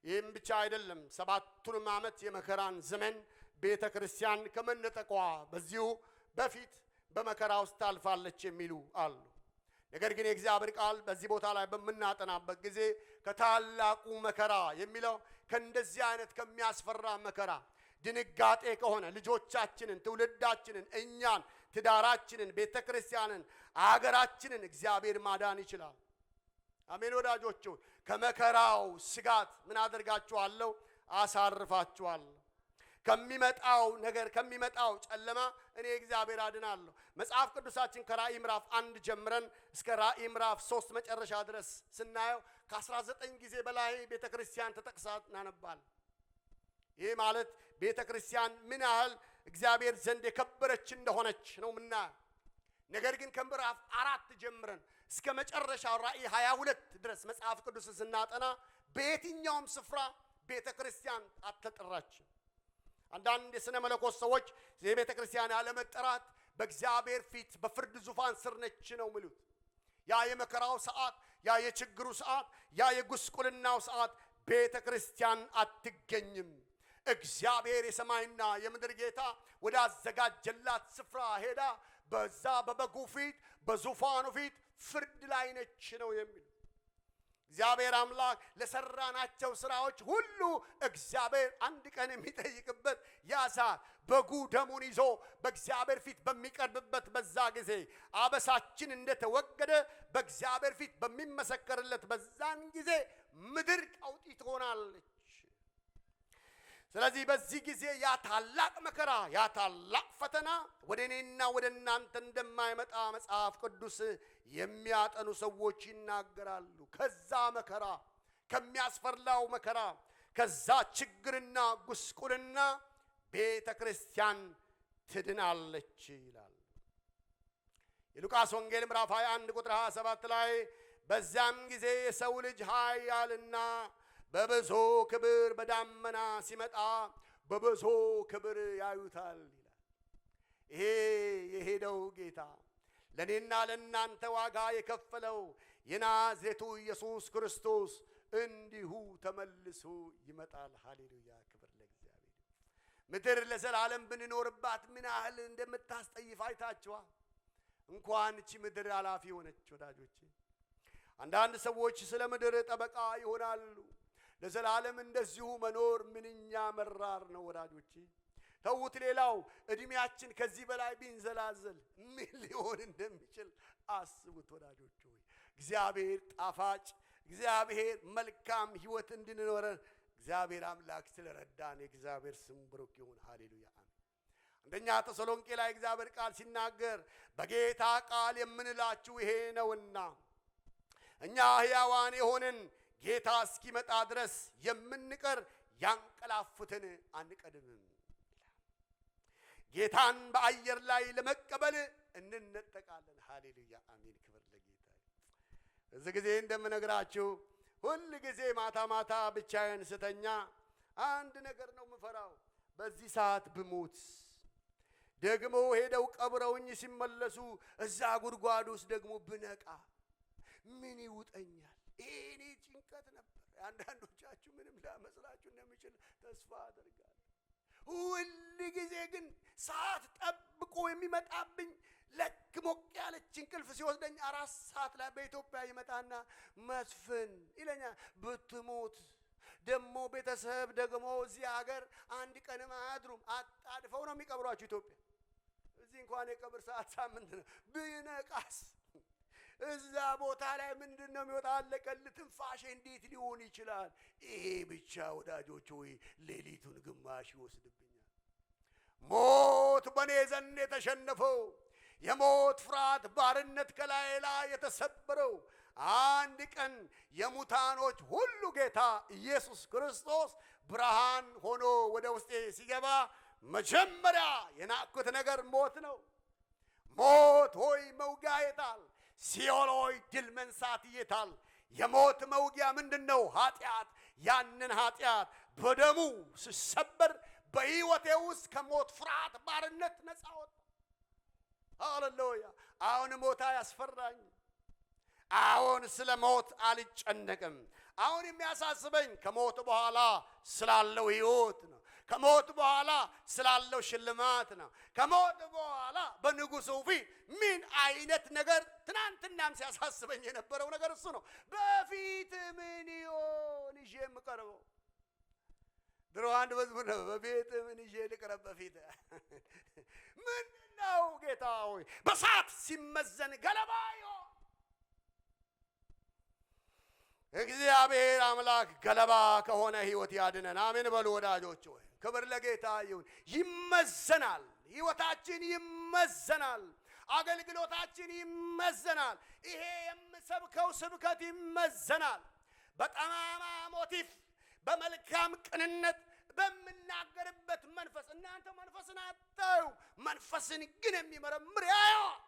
ይህም ብቻ አይደለም፣ 7ቱንም ዓመት የመከራን ዘመን ቤተክርስቲያን ከመነጠቋ በዚሁ በፊት በመከራ ውስጥ ታልፋለች የሚሉ አሉ። ነገር ግን የእግዚአብሔር ቃል በዚህ ቦታ ላይ በምናጠናበት ጊዜ ከታላቁ መከራ የሚለው ከእንደዚህ አይነት ከሚያስፈራ መከራ ድንጋጤ ከሆነ ልጆቻችንን፣ ትውልዳችንን፣ እኛን፣ ትዳራችንን፣ ቤተክርስቲያንን፣ አገራችንን እግዚአብሔር ማዳን ይችላል። አሜን ወዳጆቹ። ከመከራው ስጋት ምን አደርጋችኋለሁ? አሳርፋችኋለሁ። ከሚመጣው ነገር ከሚመጣው ጨለማ እኔ እግዚአብሔር አድናለሁ። መጽሐፍ ቅዱሳችን ከራእይ ምዕራፍ 1 ጀምረን እስከ ራእይ ምዕራፍ 3 መጨረሻ ድረስ ስናየው ከ19 ጊዜ በላይ ቤተክርስቲያን ተጠቅሳ እናነባለን። ይህ ማለት ቤተክርስቲያን ምን ያህል እግዚአብሔር ዘንድ የከበረች እንደሆነች ነው ምናየው። ነገር ግን ከምዕራፍ 4 ጀምረን እስከ መጨረሻው ራእይ 22 ድረስ መጽሐፍ ቅዱስ ስናጠና በየትኛውም ስፍራ ቤተክርስቲያን አልተጠራችም። አንዳንድ የሥነ መለኮት ሰዎች የቤተክርስቲያን ያለመጠራት በእግዚአብሔር ፊት በፍርድ ዙፋን ስር ነች ነው የሚሉት። ያ የመከራው ሰዓት፣ ያ የችግሩ ሰዓት፣ ያ የጉስቁልናው ሰዓት ቤተክርስቲያን አትገኝም። እግዚአብሔር የሰማይና የምድር ጌታ ወደ አዘጋጀላት ስፍራ ሄዳ በዛ በበጉ ፊት በዙፋኑ ፊት ፍርድ ላይ ነች ነው የሚሉት። እግዚአብሔር አምላክ ለሰራናቸው ስራዎች ሁሉ እግዚአብሔር አንድ ቀን የሚጠይቅበት ያ ሰዓት በጉ ደሙን ይዞ በእግዚአብሔር ፊት በሚቀርብበት በዛ ጊዜ አበሳችን እንደተወገደ በእግዚአብሔር ፊት በሚመሰከርለት በዛን ጊዜ ምድር ቀውጢ ትሆናለች። ስለዚህ በዚህ ጊዜ ያ ታላቅ መከራ ያ ታላቅ ፈተና ወደ እኔና ወደ እናንተ እንደማይመጣ መጽሐፍ ቅዱስ የሚያጠኑ ሰዎች ይናገራሉ። ከዛ መከራ ከሚያስፈራው መከራ ከዛ ችግርና ጉስቁልና ቤተክርስቲያን ትድናለች ይላል። የሉቃስ ወንጌል ምዕራፍ 21 ቁጥር 27 ላይ በዛም ጊዜ የሰው ልጅ ኃያልና በብዙ ክብር በዳመና ሲመጣ በብዙ ክብር ያዩታል ይላል። ይሄ የሄደው ጌታ ለኔና ለናንተ ዋጋ የከፈለው የናዝሬቱ ኢየሱስ ክርስቶስ እንዲሁ ተመልሶ ይመጣል። ሃሌሉያ! ክብር ለእግዚአብሔር። ምድር ለዘላለም ብንኖርባት ምን ያህል እንደምታስጠይፍ አይታችኋል። እንኳን እቺ ምድር አላፊ ሆነች ወዳጆቼ። አንዳንድ ሰዎች ስለ ምድር ጠበቃ ይሆናሉ። ለዘላለም እንደዚሁ መኖር ምንኛ መራር ነው ወዳጆቼ። ተውት፣ ሌላው እድሜያችን ከዚህ በላይ ቢንዘላዘል ምን ሊሆን እንደሚችል አስቡት ወዳጆቼ። እግዚአብሔር ጣፋጭ፣ እግዚአብሔር መልካም ህይወት እንድንኖር እግዚአብሔር አምላክ ስለረዳን የእግዚአብሔር ስም ብሩክ ይሁን። ሃሌሉያ አሜን። አንደኛ ተሰሎንቄ ላይ እግዚአብሔር ቃል ሲናገር በጌታ ቃል የምንላችሁ ይሄ ነውና እኛ ሕያዋን የሆንን ጌታ እስኪመጣ ድረስ የምንቀር ያንቀላፉትን አንቀድምም። ጌታን በአየር ላይ ለመቀበል እንነጠቃለን። ሃሌሉያ አሜን። ክብር ለጌታ። እዚህ ጊዜ እንደምነግራችሁ ሁሉ ጊዜ ማታ ማታ ብቻዬን ስተኛ አንድ ነገር ነው የምፈራው። በዚህ ሰዓት ብሞት ደግሞ ሄደው ቀብረውኝ ሲመለሱ እዛ ጉድጓድ ውስጥ ደግሞ ብነቃ ምን ይውጠኛል? እኔ ጭንቀት ነበር። አንዳንዶቻችሁ ምንም ላመስላችሁ እንደሚችል ተስፋ አደርጋለሁ። ሁሉ ጊዜ ግን ሰዓት ጠብቆ የሚመጣብኝ ለክ ሞቅ ያለች እንቅልፍ ሲወስደኝ 4 ሰዓት ላይ በኢትዮጵያ ይመጣና መስፍን ይለኛል። ብትሞት ደግሞ ቤተሰብ ደግሞ እዚህ ሀገር አንድ ቀንም አያድሩም። አጣድፈው ነው የሚቀብሯችሁ ኢትዮጵያ። እዚህ እንኳን የቀብር ሰዓት ሳምንት ነው። ብነቃስ እዛ ቦታ ላይ ምንድነው የሚወጣ? አለቀል ትንፋሽ እንዴት ሊሆን ይችላል? ይሄ ብቻ ወዳጆች ሆይ ሌሊቱን ግማሽ ይወስድብኛል። ሞት በኔ ዘንድ የተሸነፈው የሞት ፍርሃት ባርነት ከላይ ላይ የተሰበረው አንድ ቀን የሙታኖች ሁሉ ጌታ ኢየሱስ ክርስቶስ ብርሃን ሆኖ ወደ ውስጤ ሲገባ መጀመሪያ የናቅኩት ነገር ሞት ነው። ሞት ሆይ መውጊያ የታል? ሲኦል ሆይ ድል መንሳት የታል? የሞት መውጊያ ምንድነው? ኃጢአት። ያንን ኃጢአት በደሙ ሲሰበር በሕይወቴ ውስጥ ከሞት ፍርሃት ባርነት ነፃ ወጣ። ሃሌሉያ! አሁን ሞት አያስፈራኝ። አሁን ስለ ሞት አልጨነቅም። አሁን የሚያሳስበኝ ከሞት በኋላ ስላለው ሕይወት ነው። ከሞት በኋላ ስላለው ሽልማት ነው። ከሞት በኋላ በንጉሡ ፊት ምን አይነት ነገር ትናንትናም ሲያሳስበኝ የነበረው ነገር እሱ ነው። በፊት ምን ይሆን ይዤ የምቀርበው? ድሮ አንድ መዝሙር ነው፣ በፊት ምን ይዤ ልቅረብ በፊት ምን ነው ጌታ ሆይ በሳት ሲመዘን ገለባ ይሆን? እግዚአብሔር አምላክ ገለባ ከሆነ ሕይወት ያድነን። አሜን በሉ ወዳጆች ሆይ፣ ክብር ለጌታ ይሁን። ይመዘናል፣ ሕይወታችን ይመዘናል፣ አገልግሎታችን ይመዘናል። ይሄ የምሰብከው ስብከት ይመዘናል። በጠማማ ሞቲፍ፣ በመልካም ቅንነት በምናገርበት መንፈስ። እናንተ መንፈስን አታዩ፣ መንፈስን ግን የሚመረምር ያየዋል፣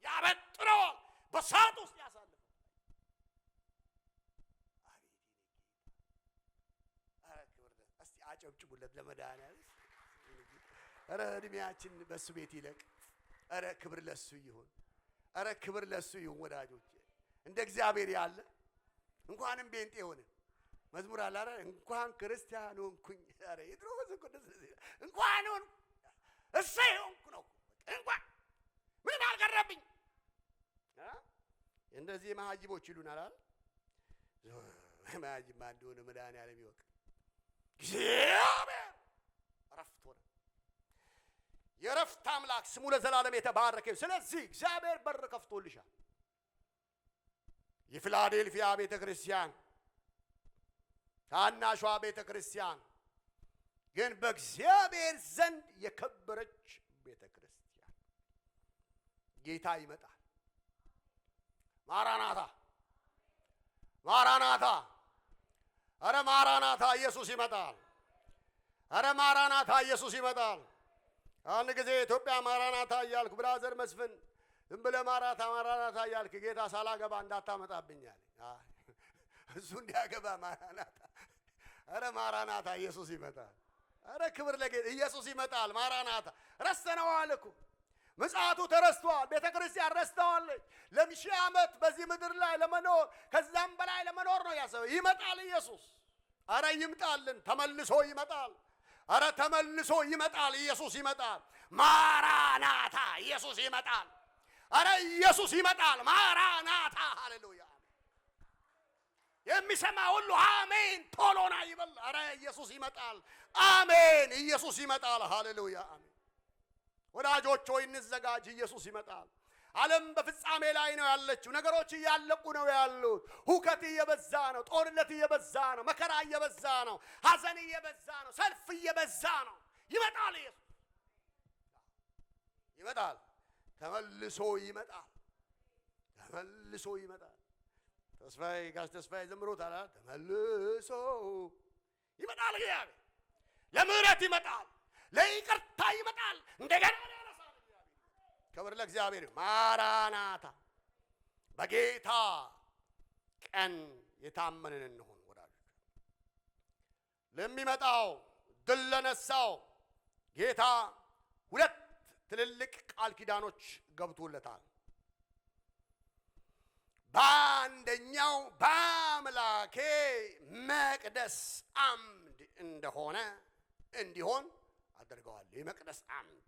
ያበጥረዋል፣ በሳት ውስጥ ያሳልፋል። አጨብጭቡለት ለመድኃኒዓለም። ኧረ እድሜያችን በእሱ ቤት ይለቅ። ኧረ ክብር ለሱ ይሁን። ኧረ ክብር ለሱ ይሁን ወዳጆች። እንደ እግዚአብሔር ያለ እንኳንም ቤንጤ ሆነ መዝሙር አለ አይደል? እንኳን ክርስቲያን ሆንኩኝ። ኧረ የድሮ መዝሙር እንኳን ሆንኩ እሰይ ሆንኩ ነው። እንኳን ምንም አልቀረብኝ። እንደዚህ መሀይቦች ይሉናል አይደል? መሀይብ እንደሆነ መድኃኒዓለም ይወቅ። እግዚአብሔር እረፍት ሆነ። የእረፍት አምላክ ስሙ ለዘላለም የተባረከ። ስለዚህ እግዚአብሔር በር ከፍቶልሻል። የፊላዴልፊያ ቤተ ክርስቲያን ታናሿ ቤተ ክርስቲያን ግን በእግዚአብሔር ዘንድ የከበረች ቤተ ክርስቲያን። ጌታ ይመጣል። ማራናታ ማራናታ! አረ ማራናታ ኢየሱስ ይመጣል። አረ ማራናታ ኢየሱስ ይመጣል። አንድ ጊዜ ኢትዮጵያ ማራናታ እያልኩ ብራዘር መስፍን ዝም ብለህ ማራናታ እያልክ ጌታ ሳላገባ እንዳታመጣብኛል። እሱ እንዲያገባ ማራናታ። አረ ማራናታ ኢየሱስ ይመጣል። አረ ክብር ለጌታ። ኢየሱስ ይመጣል። ማራናታ ረስተነዋል እኮ። ምጽአቱ ተረስቷል። ቤተ ክርስቲያን ረስተዋለች። ለሺህ ዓመት በዚህ ምድር ላይ ለመኖር ከዛም በላይ ለመኖር ነው ያሰበ። ይመጣል ኢየሱስ። አረ ይምጣልን። ተመልሶ ይመጣል። አረ ተመልሶ ይመጣል። ኢየሱስ ይመጣል። ማራናታ ኢየሱስ ይመጣል። አረ ኢየሱስ ይመጣል። ማራናታ ሃሌሉያ። የሚሰማ ሁሉ አሜን ቶሎና ይበል። አረ ኢየሱስ ይመጣል። አሜን ኢየሱስ ይመጣል። ሃሌሉያ አሜን። ወዳጆች ሆይ እንዘጋጅ። ኢየሱስ ይመጣል። ዓለም በፍጻሜ ላይ ነው ያለችው። ነገሮች እያለቁ ነው ያሉት። ሁከት እየበዛ ነው። ጦርነት እየበዛ ነው። መከራ እየበዛ ነው። ሐዘን እየበዛ ነው። ሰልፍ እየበዛ ነው። ይመጣል ኢየሱስ ይመጣል። ተመልሶ ይመጣል። ተመልሶ ይመጣል። ተስፋዬ ጋሽ ተስፋዬ ዘምሮታል። ተመልሶ ይመጣል። እግዚአብሔር ለምህረት ይመጣል። ለይቅርታ ይመጣል። እንደገና ያነሳል። ክብር ለእግዚአብሔር። ማራናታ። በጌታ ቀን የታመንን እንሆን ወዳጆች። ለሚመጣው ድል ለነሳው ጌታ ሁለት ትልልቅ ቃል ኪዳኖች ገብቶለታል። በአንደኛው በአምላኬ መቅደስ አምድ እንደሆነ እንዲሆን አደርገዋለሁ። የመቅደስ አምድ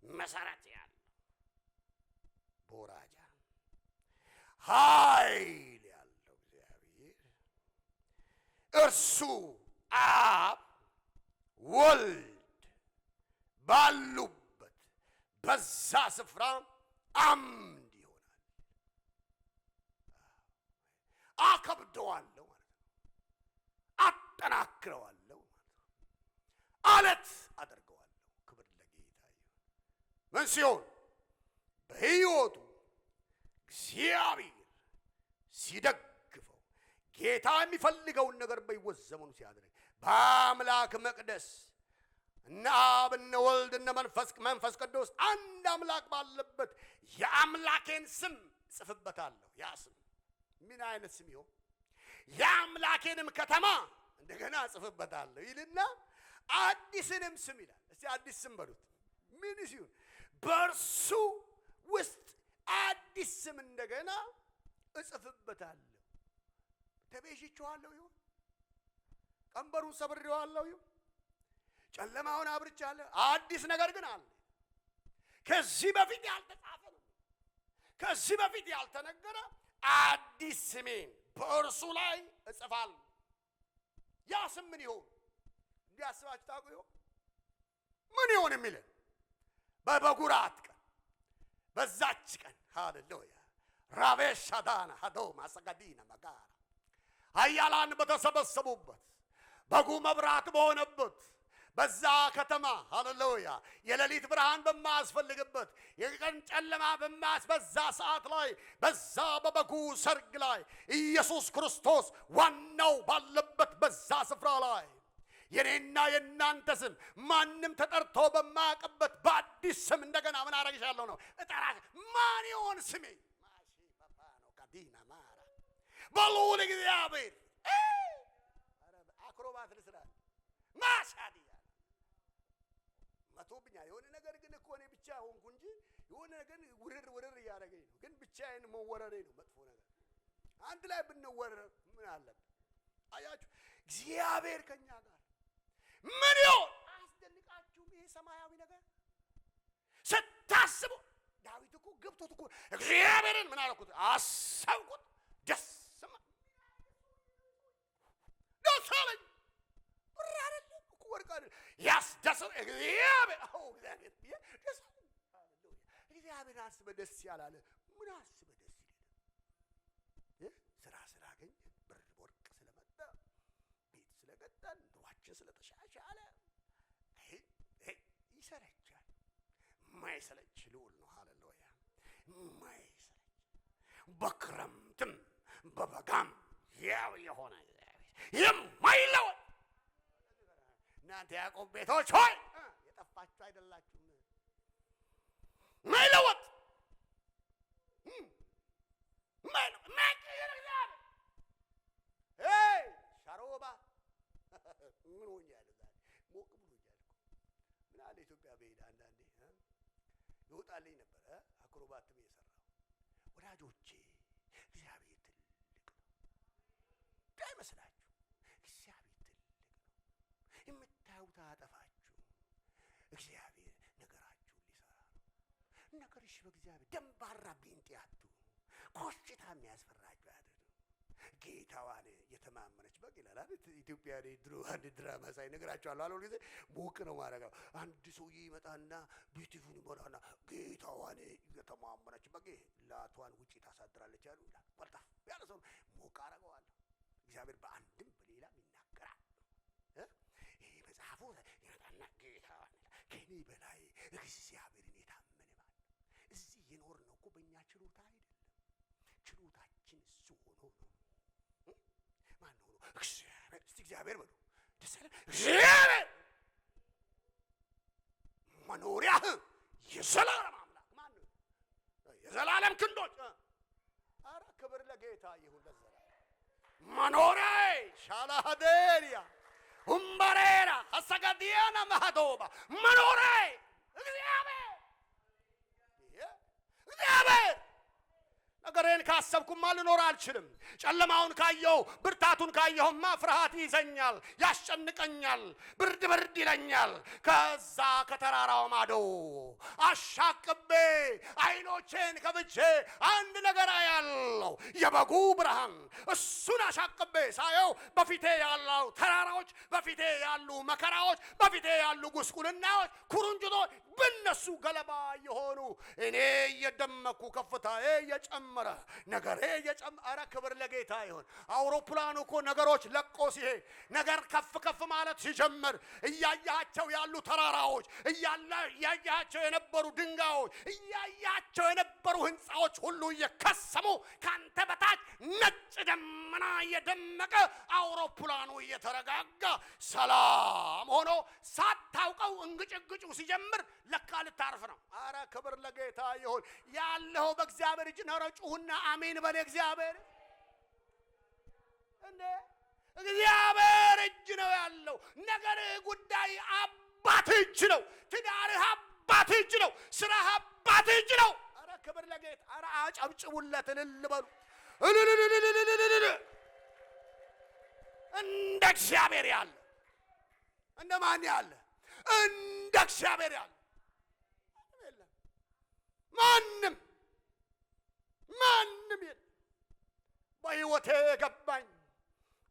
መሰረት ያለው ቦራጃ ኃይል ያለው እግዚአብሔር እርሱ አብ ወልድ ባሉበት በዛ ስፍራ አምድ ይሆናል። አከብደዋለሁ ማለት ነው። አጠናክረዋለሁ ማለት ነው። አለት አደርገዋለሁ። ክብር ለጌታ ይሁን። ምን ሲሆን? በሕይወቱ እግዚአብሔር ሲደግፈው ጌታ የሚፈልገውን ነገር በሕይወት ዘመኑ ሲያደርግ በአምላክ መቅደስ እነ አብ እነ ወልድ እነ መንፈስ ቅዱስ አንድ አምላክ ባለበት የአምላኬን ስም ጽፍበታለሁ። ያ ስም ምን አይነት ስም ይሆን? የአምላኬንም ከተማ እንደገና ጽፍበታለሁ ይልና አዲስንም ስም ይላል። እስቲ አዲስ ስም በሉት። ምን ሲሆን? በእርሱ ውስጥ አዲስ ስም እንደገና እጽፍበታለሁ። ተቤዥቼዋለሁ ይሁን፣ ቀንበሩን ሰብሬዋለሁ ይሁን፣ ጨለማውን አብርቻለሁ። አዲስ ነገር ግን አለ። ከዚህ በፊት ያልተጻፈ ነው፣ ከዚህ በፊት ያልተነገረ አዲስ ስሜን በእርሱ ላይ እጽፋለሁ። ያ ስም ምን ይሆን? እንዲያስባችሁ ታውቁ ይሆን? ምን ይሆን የሚለን በበጉራት ቀን በዛች ቀን ሃሌሉያ ራቤሽ ሻዳና ሃዶማ ሰጋዲና መጋራ ኃያላን በተሰበሰቡበት በጉ መብራት በሆነበት በዛ ከተማ ሃሌሉያ የሌሊት ብርሃን በማያስፈልግበት የቀን ጨለማ በዛ ሰዓት ላይ በዛ በበጉ ሰርግ ላይ ኢየሱስ ክርስቶስ ዋናው ባለበት በዛ ስፍራ ላይ የኔና የናንተ ስም ማንም ተጠርቶ በማያውቅበት በአዲስ ስም እንደገና ምን አረግሻለሁ ነው እጠራ። ማን ይሆን ስሜ? ማሺ ፓፓኖ ካዲና ማራ በሉል እግዚአብሔር አክሮባት ልስራ ማሻዲያ መቶብኛ የሆነ ነገር ግን እኮ እኔ ብቻ ሆንኩ እንጂ የሆነ ነገር ውርር እያደረገኝ ነው። ግን ብቻዬን መወረሬ ነው መጥፎ ነገር። አንድ ላይ ብንወረር ምን አለበት? አያችሁ እግዚአብሔር ከኛ ጋር ምን ይሆን? አያስደንቃችሁም? ይሄ ሰማያዊ ነገር ስታስቡ ዳዊት እኮ ገብቶት እኮ እግዚአብሔርን ምን አልኩት? አሰብኩት፣ ደስ አለኝ። ብር አይደለም እኮ ወርቅ አይደለም ያስደሰት እግዚአብሔር። አዎ እግዚአብሔር ደስ ሃሌሉያ። እግዚአብሔር አስበህ ደስ ያላለ ምን አስበህ ደስ ይላል? ስራ ስላገኘ ብር ወርቅ ስለመጣ ቤት ስለገጠን ኑሯችን ስለተሻሻለ ይሰለቻል። ማይሰለች ልዑል ነው። ሃሌሉያ ማይሰለች በክረምትም በበጋም ያው የሆነ የማይለወጥ እናንተ ያዕቆብ ቤቶች ሆይ የጠፋችሁ አይደላችሁም። ማይለወጥ ሻሮባ ምን ሆኛለሁ ዛሬ? ሞቅ ብሎኛል እኮ ምን አለ ኢትዮጵያ በሄደ አንዳንዴ ይወጣልኝ ነበር አክሮባትም የሰራው። ወዳጆቼ እግዚአብሔር ትልቅ ነው እንዳይመስላችሁ። እግዚአብሔር ትልቅ ነው። የምታዩት አያጠፋችሁ። እግዚአብሔር ነገራችሁን ሊሰራ ነው። ነገርሽ በእግዚአብሔር ደንባራ ቢንጤ አትሁኑ። ኮሽታ የሚያስፈራችሁ አያድርጉ። ጌታዋን የተማመነች በግ ይላል አይደል? ኢትዮጵያ ላይ ድሮ አንድ ድራማ ሳይ ነግራቸዋለሁ። አሁን ጊዜ ሞቅ ነው ማረጋው። አንድ ሰውዬ ይመጣና ቤቱን ይሞላና ጌታዋን የተማመነች በግ ላቷን ውጪ ታሳድራለች አሉ ይላል። ወጣ ያለ ሰው ሞቅ አረጋዋለሁ። እግዚአብሔር በአንድም በሌላም ይናገራል። ይሄ መጽሐፉ ይመጣና ጌታዋን ከኔ በላይ እግዚአብሔርን የታመነ ማለት እዚህ የኖር ነው እኮ በእኛ ችሎታ አይደለም። ችሎታችን እሱ ሆኖ ነው። ማን ሆኖ? እግዚአብሔር። እስቲ እግዚአብሔር በሉ ደስ አለ። እግዚአብሔር መኖሪያህ የዘላለም አምላክ ማን ነው? የዘላለም ክንዶች። ኧረ ክብር ለጌታ ይሁን ለዘላለም። መኖሪያዬ ሻላሃዴሪያ ሁምበሬራ ሀሰጋዲያና ማሃዶባ መኖሪያዬ እግዚአብሔር እግዚአብሔር። ነገሬን ካሰብኩማ ልኖር አልችልም። ጨለማውን ካየው ብርታቱን ካየሁማ ፍርሃት ይዘኛል፣ ያስጨንቀኛል፣ ብርድ ይለኛል። ከዛ ከተራራው ማዶ አሻቅቤ አይኖቼን ከብቼ አንድ ነገር አያለሁ። የወጣው የበጉ ብርሃን እሱን አሻቅቤ ሳየው በፊቴ ያለው ተራራዎች፣ በፊቴ ያሉ መከራዎች፣ በፊቴ ያሉ ጉስቁልናዎች፣ ኩርንችቶች በእነሱ ገለባ የሆኑ እኔ እየደመኩ ከፍታዬ እየጨመረ ነገሬ እየጨመረ ክብር ለጌታ ይሁን። አውሮፕላኑ እኮ ነገሮች ለቆ ሲሄድ ነገር ከፍ ከፍ ማለት ሲጀምር እያያቸው ያሉ ተራራዎች፣ እያያቸው የነበሩ ድንጋዮች፣ እያያቸው የነበሩ ህንፃዎች ሁሉ እየከሰሙ ካንተ በታች ነጭ ደመና እየደመቀ አውሮፕላኑ እየተረጋጋ ሰላም ሆኖ ሳታውቀው እንግጭግጩ ሲጀምር ለካ ልታርፍ ነው። አረ ክብር ለጌታ ይሁን። ያለው በእግዚአብሔር እጅ ነው። ጩሁና አሜን በል። እግዚአብሔር እንዴ እግዚአብሔር እጅ ነው ያለው። ነገርህ ጉዳይ አባትህ እጅ ነው። ትዳርህ አባትህ እጅ ነው። ስራህ አባትህ እጅ ነው። አረ ክብር ለጌታ። አረ አጨብጭቡለት፣ እልል በሉ። እንደ እግዚአብሔር ያለ እንደ ማን ያለ? እንደ እግዚአብሔር ያለ ማንም የለም። በሕይወቴ የገባኝ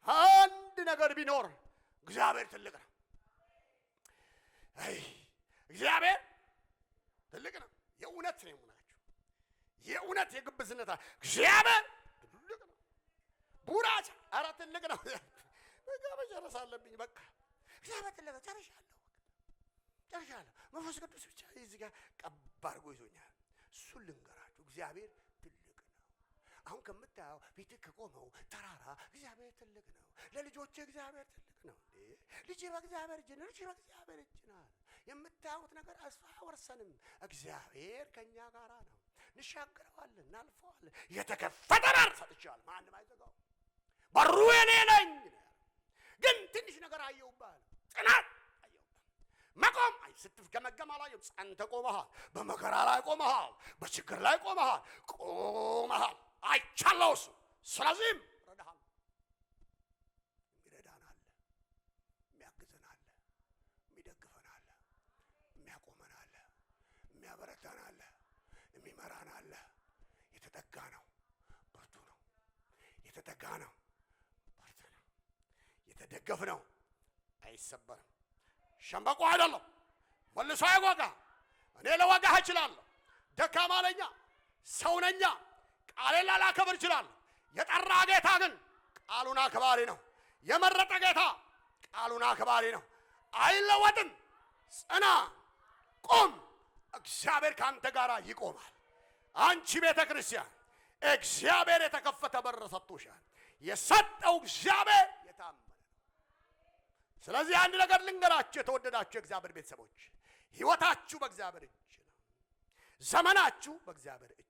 አንድ ነገር ቢኖር እግዚአብሔር ትልቅ ነው። እግዚአብሔር ትልቅ ነው። የእውነት ነው የምናችሁ፣ የእውነት የግብዝነት እግዚአብሔር ትልቅ ነው። ቡራቻ አረ ትልቅ ነው። በቃ መጨረስ አለብኝ። በቃ እግዚአብሔር ትልቅ ነው። ጨርሻለሁ። መንፈስ ቅዱስ ብቻ እዚህ ጋር ቀብ አድርጎ ይዞኛል። እሱን ልንገራችሁ፣ እግዚአብሔር ትልቅ ነው። አሁን ከምታየው ፊት ከቆመው ተራራ እግዚአብሔር ትልቅ ነው። ለልጆቼ እግዚአብሔር ትልቅ ነው። ልጅ በእግዚአብሔር እጅ ነው። ልጅ በእግዚአብሔር እጅ ነው። የምታዩት ነገር አስፋ ወርሰንም እግዚአብሔር ከኛ ጋር ነው። እንሻገረዋለን፣ እናልፈዋለን። የተከፈተ በር ሰጥቻለሁ፣ ማንም አይዘጋው። በሩ የኔ ነኝ። ግን ትንሽ ነገር አየሁብህ፣ ጽናት መቆም ስትገመገም አላየሁም። ጸንተህ ቆመሃል። በመከራ ላይ ቆመሃል። በችግር ላይ ቆመሃል። አይቻለሁ እሱ። ስለዚህም ረዳሃል። የሚረዳን አለ፣ የሚያግዘን አለ፣ የሚደግፈን አለ፣ የሚያቆመን አለ፣ የሚያበረታን አለ፣ የሚመራን አለ። የተጠጋ ነው፣ ብርቱ ነው። የተጠጋ ነው፣ ብርቱ ነው። የተደገፍ ነው፣ አይሰበርም። ሸምበቆ አይደለም፣ መልሶ አይወጋ። እኔ ለወጋህ እችላለሁ። ደካማ ነኛ፣ ሰው ነኛ፣ ቃሌን ላላከብር እችላለሁ። የጠራ ጌታ ግን ቃሉን አክባሪ ነው። የመረጠ ጌታ ቃሉን አክባሪ ነው። አይለወጥም። ጽና፣ ቁም። እግዚአብሔር ካንተ ጋር ይቆማል። አንቺ ቤተ ክርስቲያን እግዚአብሔር የተከፈተ በር ሰጥቶሻል። የሰጠው እግዚአብሔር የታመነ ነው። ስለዚህ አንድ ነገር ልንገራችሁ የተወደዳችሁ የእግዚአብሔር ቤተሰቦች፣ ሕይወታችሁ በእግዚአብሔር እጅ ነው። ዘመናችሁ በእግዚአብሔር እጅ